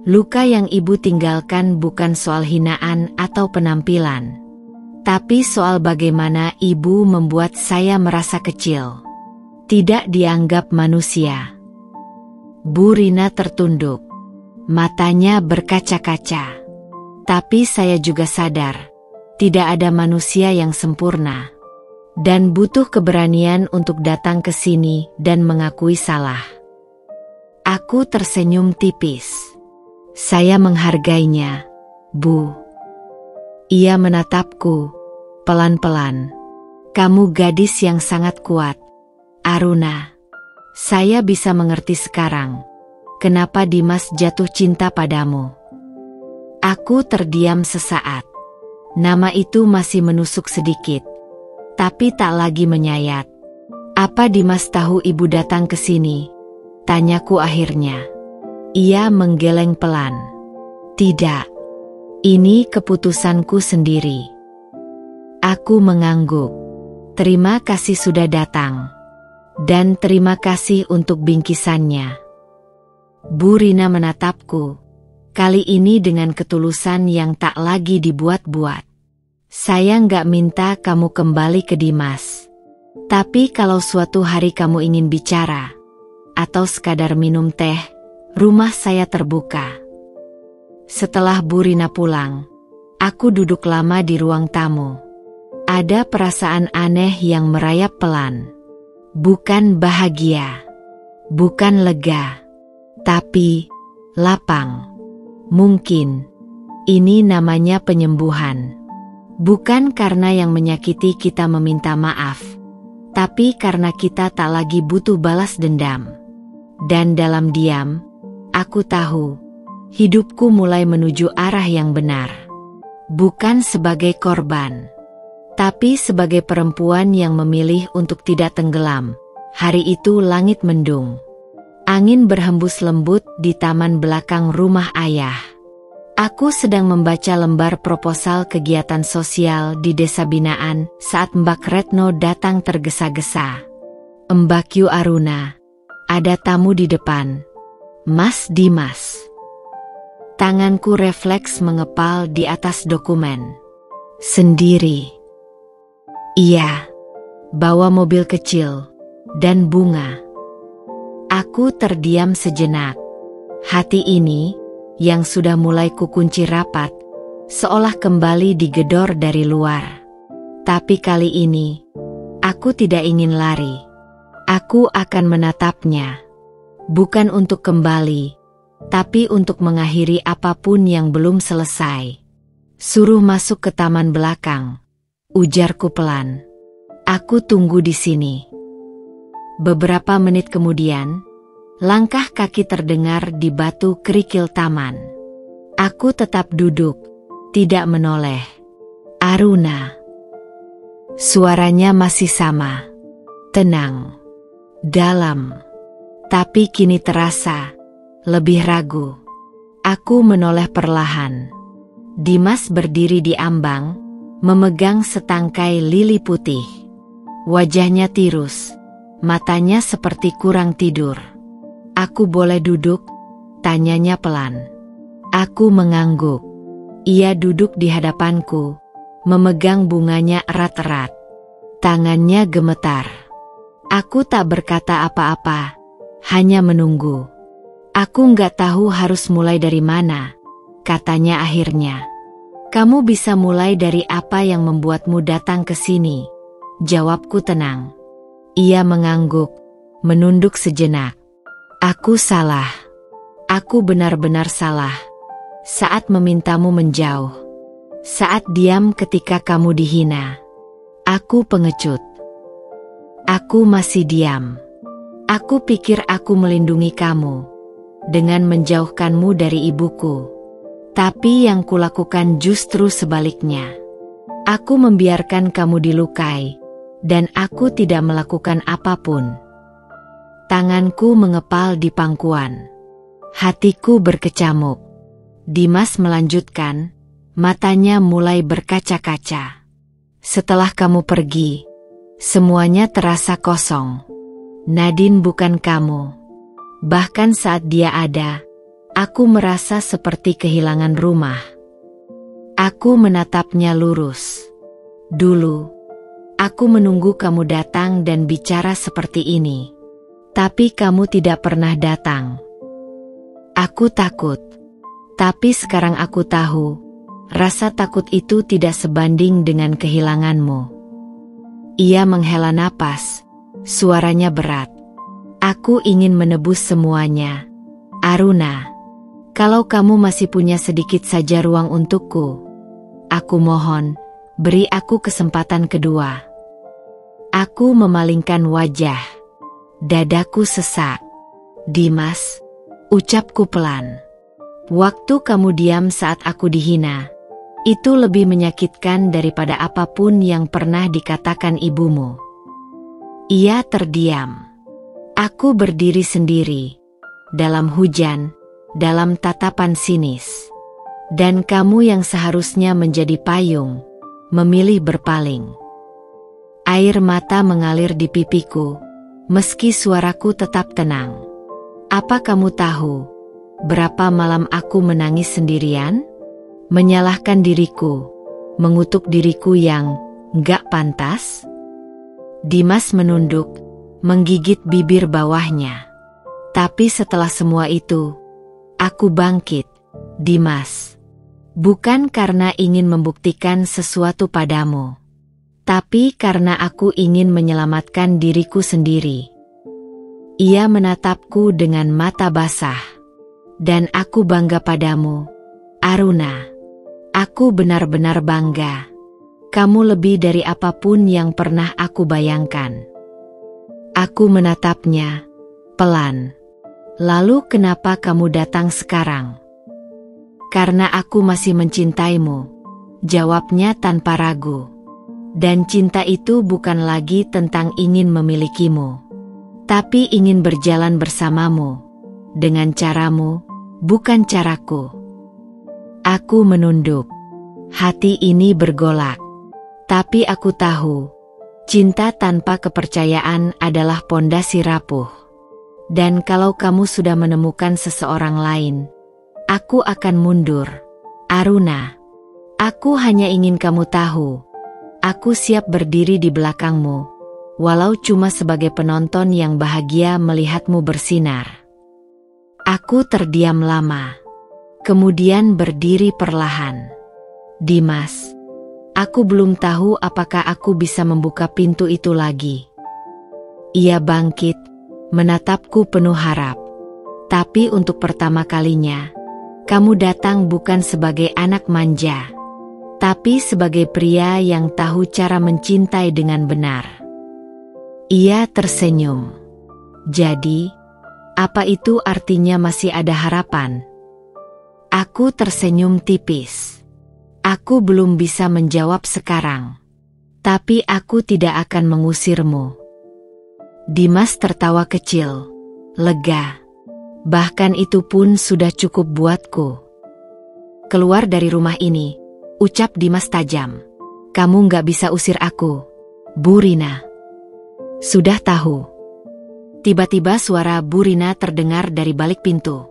luka yang ibu tinggalkan bukan soal hinaan atau penampilan, tapi soal bagaimana ibu membuat saya merasa kecil, tidak dianggap manusia." Bu Rina tertunduk. Matanya berkaca-kaca. "Tapi saya juga sadar, tidak ada manusia yang sempurna. Dan butuh keberanian untuk datang ke sini dan mengakui salah." Aku tersenyum tipis. "Saya menghargainya, Bu." Ia menatapku, pelan-pelan. "Kamu gadis yang sangat kuat, Aruna. Saya bisa mengerti sekarang kenapa Dimas jatuh cinta padamu." Aku terdiam sesaat. Nama itu masih menusuk sedikit, tapi tak lagi menyayat. "Apa Dimas tahu ibu datang ke sini?" tanyaku akhirnya. Ia menggeleng pelan. "Tidak. Ini keputusanku sendiri." Aku mengangguk. "Terima kasih sudah datang. Dan terima kasih untuk bingkisannya." Bu Rina menatapku, kali ini dengan ketulusan yang tak lagi dibuat-buat. "Saya nggak minta kamu kembali ke Dimas. Tapi kalau suatu hari kamu ingin bicara, atau sekadar minum teh, rumah saya terbuka." Setelah Bu Rina pulang, aku duduk lama di ruang tamu. Ada perasaan aneh yang merayap pelan. Bukan bahagia, bukan lega, tapi lapang. Mungkin ini namanya penyembuhan. Bukan karena yang menyakiti kita meminta maaf, tapi karena kita tak lagi butuh balas dendam. Dan dalam diam, aku tahu hidupku mulai menuju arah yang benar. Bukan sebagai korban, tapi sebagai perempuan yang memilih untuk tidak tenggelam. Hari itu langit mendung. Angin berhembus lembut di taman belakang rumah ayah. Aku sedang membaca lembar proposal kegiatan sosial di desa binaan saat Mbak Retno datang tergesa-gesa. "Mbak Yu Aruna, ada tamu di depan. Mas Dimas." Tanganku refleks mengepal di atas dokumen. Sendiri. Iya, bawa mobil kecil dan bunga. Aku terdiam sejenak. Hati ini, yang sudah mulai kukunci rapat, seolah kembali digedor dari luar. Tapi kali ini, aku tidak ingin lari. Aku akan menatapnya. Bukan untuk kembali, tapi untuk mengakhiri apapun yang belum selesai. Suruh masuk ke taman belakang, ujarku pelan. Aku tunggu di sini. Beberapa menit kemudian, langkah kaki terdengar di batu kerikil taman. Aku tetap duduk, tidak menoleh. Aruna. Suaranya masih sama. Tenang. Dalam. Tapi kini terasa lebih ragu. Aku menoleh perlahan. Dimas berdiri di ambang, memegang setangkai lili putih. Wajahnya tirus, matanya seperti kurang tidur. Aku boleh duduk? Tanyanya pelan. Aku mengangguk. Ia duduk di hadapanku, memegang bunganya erat-erat. Tangannya gemetar. Aku tak berkata apa-apa, hanya menunggu. Aku nggak tahu harus mulai dari mana, katanya akhirnya. Kamu bisa mulai dari apa yang membuatmu datang ke sini, jawabku tenang. Ia mengangguk, menunduk sejenak. Aku salah. Aku benar-benar salah. Saat memintamu menjauh. Saat diam ketika kamu dihina. Aku pengecut. Aku masih diam. Aku pikir aku melindungi kamu dengan menjauhkanmu dari ibuku. Tapi yang kulakukan justru sebaliknya. Aku membiarkan kamu dilukai, dan aku tidak melakukan apapun. Tanganku mengepal di pangkuan. Hatiku berkecamuk. Dimas melanjutkan, matanya mulai berkaca-kaca. Setelah kamu pergi, semuanya terasa kosong. Nadine bukan kamu. Bahkan saat dia ada, aku merasa seperti kehilangan rumah. Aku menatapnya lurus. Dulu, aku menunggu kamu datang dan bicara seperti ini. Tapi kamu tidak pernah datang. Aku takut. Tapi sekarang aku tahu, rasa takut itu tidak sebanding dengan kehilanganmu. Ia menghela napas, suaranya berat. Aku ingin menebus semuanya. Aruna. Kalau kamu masih punya sedikit saja ruang untukku, aku mohon, beri aku kesempatan kedua. Aku memalingkan wajah. Dadaku sesak. Dimas, ucapku pelan. Waktu kamu diam saat aku dihina, itu lebih menyakitkan daripada apapun yang pernah dikatakan ibumu. Ia terdiam. Aku berdiri sendiri, dalam hujan, dalam tatapan sinis. Dan kamu yang seharusnya menjadi payung, memilih berpaling. Air mata mengalir di pipiku, meski suaraku tetap tenang. Apa kamu tahu, berapa malam aku menangis sendirian? Menyalahkan diriku, mengutuk diriku yang nggak pantas? Dimas menunduk, menggigit bibir bawahnya. Tapi setelah semua itu, aku bangkit, Dimas. Bukan karena ingin membuktikan sesuatu padamu, tapi karena aku ingin menyelamatkan diriku sendiri. Ia menatapku dengan mata basah. Dan aku bangga padamu, Aruna. Aku benar-benar bangga. Kamu lebih dari apapun yang pernah aku bayangkan. Aku menatapnya, pelan. Lalu kenapa kamu datang sekarang? Karena aku masih mencintaimu, jawabnya tanpa ragu. Dan cinta itu bukan lagi tentang ingin memilikimu, tapi ingin berjalan bersamamu, dengan caramu, bukan caraku. Aku menunduk. Hati ini bergolak. Tapi aku tahu, cinta tanpa kepercayaan adalah pondasi rapuh. Dan kalau kamu sudah menemukan seseorang lain, aku akan mundur. Aruna, aku hanya ingin kamu tahu, aku siap berdiri di belakangmu, walau cuma sebagai penonton yang bahagia melihatmu bersinar. Aku terdiam lama, kemudian berdiri perlahan. Dimas, aku belum tahu apakah aku bisa membuka pintu itu lagi. Ia bangkit, menatapku penuh harap. Tapi untuk pertama kalinya, kamu datang bukan sebagai anak manja, tapi sebagai pria yang tahu cara mencintai dengan benar. Ia tersenyum. Jadi, apa itu artinya masih ada harapan? Aku tersenyum tipis. Aku belum bisa menjawab sekarang. Tapi aku tidak akan mengusirmu. Dimas tertawa kecil, lega. Bahkan itu pun sudah cukup buatku. Keluar dari rumah ini, ucap Dimas tajam. Kamu nggak bisa usir aku, Bu Rina. Sudah tahu. Tiba-tiba suara Bu Rina terdengar dari balik pintu.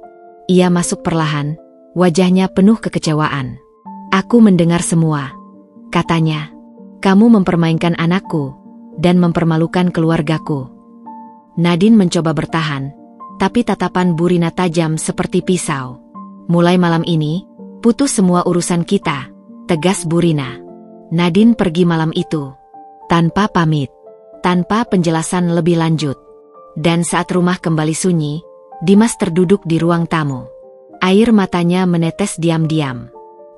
Ia masuk perlahan, wajahnya penuh kekecewaan. Aku mendengar semua, katanya. Kamu mempermainkan anakku, dan mempermalukan keluargaku. Nadine mencoba bertahan, tapi tatapan Bu Rina tajam seperti pisau. Mulai malam ini, putus semua urusan kita, tegas Bu Rina. Nadine pergi malam itu, tanpa pamit, tanpa penjelasan lebih lanjut. Dan saat rumah kembali sunyi, Dimas terduduk di ruang tamu. Air matanya menetes diam-diam.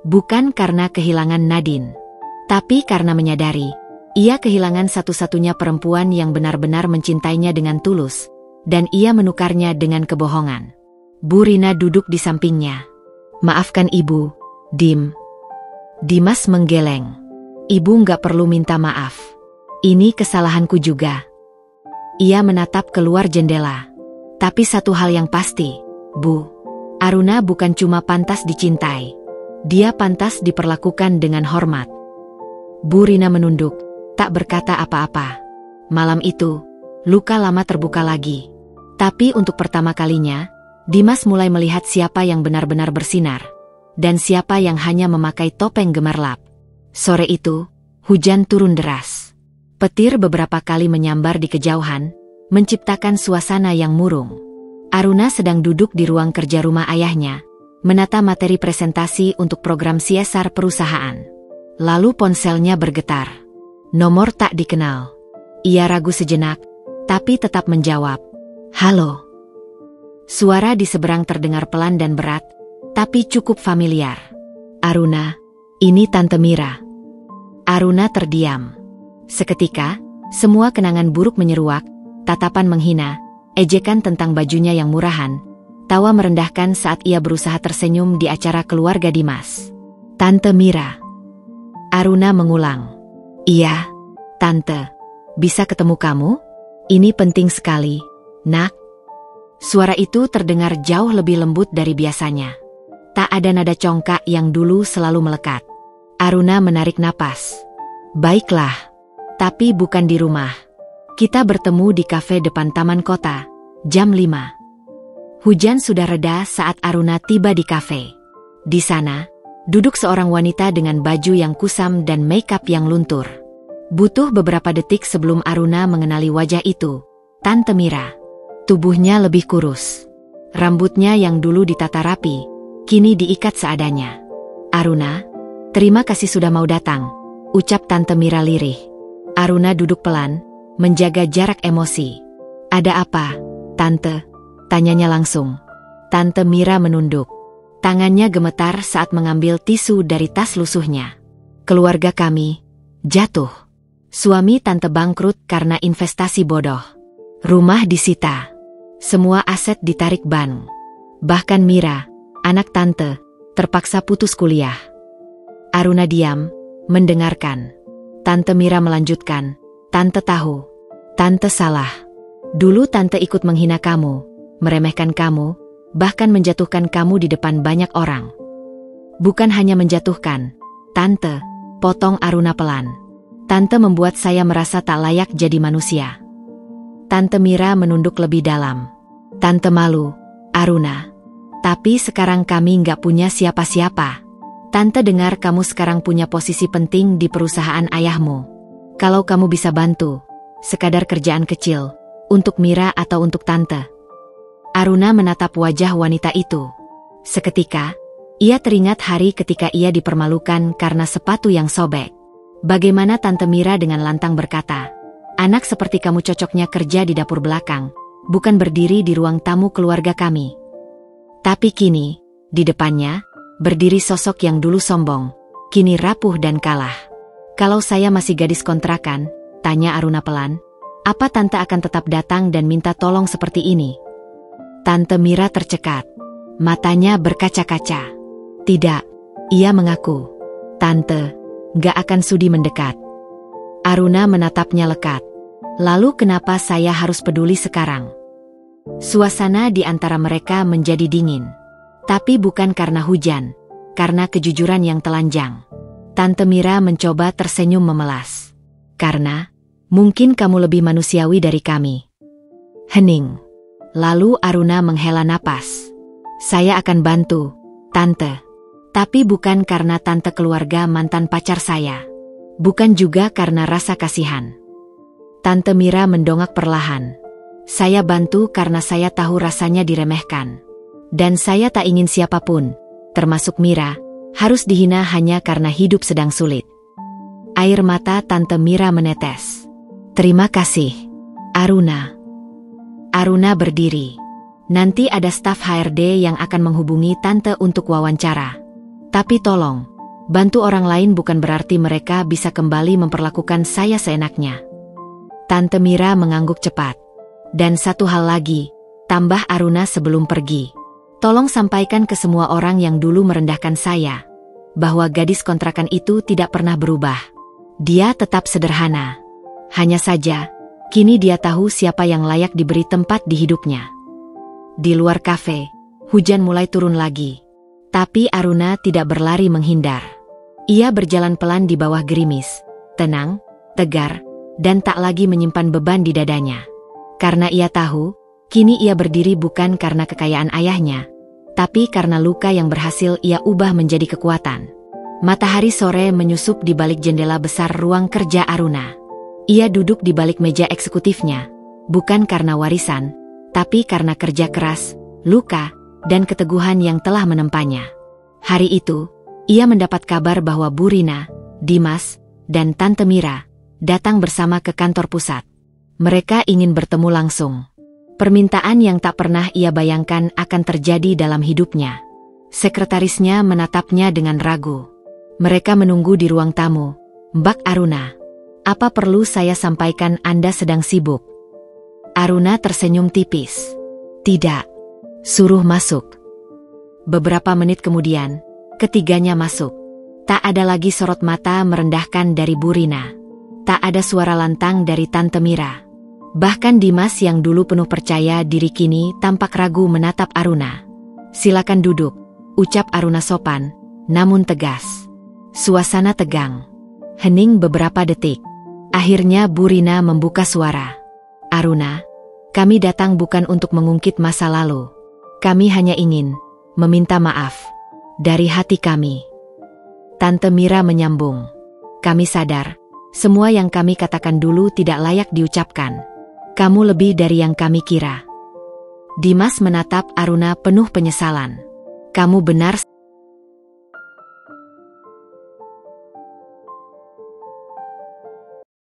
Bukan karena kehilangan Nadine, tapi karena menyadari, ia kehilangan satu-satunya perempuan yang benar-benar mencintainya dengan tulus, dan ia menukarnya dengan kebohongan. Bu Rina duduk di sampingnya. Maafkan ibu, Dim. Dimas menggeleng. Ibu nggak perlu minta maaf. Ini kesalahanku juga. Ia menatap keluar jendela. Tapi satu hal yang pasti, Bu. Aruna bukan cuma pantas dicintai. Dia pantas diperlakukan dengan hormat. Bu Rina menunduk, tak berkata apa-apa. Malam itu, luka lama terbuka lagi. Tapi untuk pertama kalinya, Dimas mulai melihat siapa yang benar-benar bersinar, dan siapa yang hanya memakai topeng gemerlap. Sore itu, hujan turun deras. Petir beberapa kali menyambar di kejauhan, menciptakan suasana yang murung. Aruna sedang duduk di ruang kerja rumah ayahnya, menata materi presentasi untuk program CSR perusahaan. Lalu ponselnya bergetar. Nomor tak dikenal. Ia ragu sejenak, tapi tetap menjawab. Halo. Suara di seberang terdengar pelan dan berat, tapi cukup familiar. Aruna, ini Tante Mira. Aruna terdiam. Seketika, semua kenangan buruk menyeruak, tatapan menghina, ejekan tentang bajunya yang murahan, tawa merendahkan saat ia berusaha tersenyum di acara keluarga Dimas. Tante Mira. Aruna mengulang. Iya, Tante. Bisa ketemu kamu? Ini penting sekali, Nak. Suara itu terdengar jauh lebih lembut dari biasanya. Tak ada nada congkak yang dulu selalu melekat. Aruna menarik napas. Baiklah, tapi bukan di rumah. Kita bertemu di kafe depan taman kota, jam 5. Hujan sudah reda saat Aruna tiba di kafe. Di sana, duduk seorang wanita dengan baju yang kusam dan makeup yang luntur. Butuh beberapa detik sebelum Aruna mengenali wajah itu, Tante Mira. Tubuhnya lebih kurus. Rambutnya yang dulu ditata rapi, kini diikat seadanya. Aruna, terima kasih sudah mau datang, ucap Tante Mira lirih. Aruna duduk pelan, menjaga jarak emosi. Ada apa, Tante? Tanyanya langsung. Tante Mira menunduk. Tangannya gemetar saat mengambil tisu dari tas lusuhnya. Keluarga kami jatuh. Suami Tante bangkrut karena investasi bodoh. Rumah disita. Semua aset ditarik bank. Bahkan Mira, anak Tante, terpaksa putus kuliah. Aruna diam, mendengarkan. Tante Mira melanjutkan. Tante tahu. Tante salah. Dulu Tante ikut menghina kamu, meremehkan kamu, bahkan menjatuhkan kamu di depan banyak orang. Bukan hanya menjatuhkan, Tante, potong Aruna pelan. Tante membuat saya merasa tak layak jadi manusia. Tante Mira menunduk lebih dalam. Tante malu, Aruna. Tapi sekarang kami nggak punya siapa-siapa. Tante dengar kamu sekarang punya posisi penting di perusahaan ayahmu. Kalau kamu bisa bantu, sekadar kerjaan kecil, untuk Mira atau untuk tante. Aruna menatap wajah wanita itu. Seketika, ia teringat hari ketika ia dipermalukan karena sepatu yang sobek. Bagaimana Tante Mira dengan lantang berkata, "Anak seperti kamu cocoknya kerja di dapur belakang, bukan berdiri di ruang tamu keluarga kami." Tapi kini, di depannya, berdiri sosok yang dulu sombong, kini rapuh dan kalah. "Kalau saya masih gadis kontrakan," tanya Aruna pelan, "apa Tante akan tetap datang dan minta tolong seperti ini?" Tante Mira tercekat. Matanya berkaca-kaca. "Tidak," ia mengaku. "Tante, gak akan sudi mendekat." Aruna menatapnya lekat. "Lalu kenapa saya harus peduli sekarang?" Suasana di antara mereka menjadi dingin. Tapi bukan karena hujan, karena kejujuran yang telanjang. Tante Mira mencoba tersenyum memelas. "Karena, mungkin kamu lebih manusiawi dari kami." Hening. Lalu Aruna menghela napas. "Saya akan bantu, Tante. Tapi bukan karena Tante keluarga mantan pacar saya. Bukan juga karena rasa kasihan." Tante Mira mendongak perlahan. "Saya bantu karena saya tahu rasanya diremehkan. Dan saya tak ingin siapapun, termasuk Mira, harus dihina hanya karena hidup sedang sulit." Air mata Tante Mira menetes. "Terima kasih, Aruna." Aruna berdiri. "Nanti ada staf HRD yang akan menghubungi Tante untuk wawancara. Tapi tolong, bantu orang lain bukan berarti mereka bisa kembali memperlakukan saya seenaknya." Tante Mira mengangguk cepat. "Dan satu hal lagi," tambah Aruna sebelum pergi. "Tolong sampaikan ke semua orang yang dulu merendahkan saya, bahwa gadis kontrakan itu tidak pernah berubah. Dia tetap sederhana. Hanya saja, kini dia tahu siapa yang layak diberi tempat di hidupnya." Di luar kafe, hujan mulai turun lagi. Tapi Aruna tidak berlari menghindar. Ia berjalan pelan di bawah gerimis, tenang, tegar, dan tak lagi menyimpan beban di dadanya. Karena ia tahu, kini ia berdiri bukan karena kekayaan ayahnya, tapi karena luka yang berhasil ia ubah menjadi kekuatan. Matahari sore menyusup di balik jendela besar ruang kerja Aruna. Ia duduk di balik meja eksekutifnya, bukan karena warisan, tapi karena kerja keras, luka, dan keteguhan yang telah menempanya. Hari itu, ia mendapat kabar bahwa Bu Rina, Dimas, dan Tante Mira datang bersama ke kantor pusat. Mereka ingin bertemu langsung. Permintaan yang tak pernah ia bayangkan akan terjadi dalam hidupnya. Sekretarisnya menatapnya dengan ragu. "Mereka menunggu di ruang tamu, Mbak Aruna. Apa perlu saya sampaikan Anda sedang sibuk?" Aruna tersenyum tipis. "Tidak. Suruh masuk." Beberapa menit kemudian, ketiganya masuk. Tak ada lagi sorot mata merendahkan dari Bu Rina. Tak ada suara lantang dari Tante Mira. Bahkan Dimas yang dulu penuh percaya diri kini tampak ragu menatap Aruna. "Silakan duduk," ucap Aruna sopan, namun tegas. Suasana tegang. Hening beberapa detik. Akhirnya Bu Rina membuka suara. "Aruna, kami datang bukan untuk mengungkit masa lalu. Kami hanya ingin meminta maaf dari hati kami." Tante Mira menyambung. "Kami sadar, semua yang kami katakan dulu tidak layak diucapkan. Kamu lebih dari yang kami kira." Dimas menatap Aruna penuh penyesalan. "Kamu benar."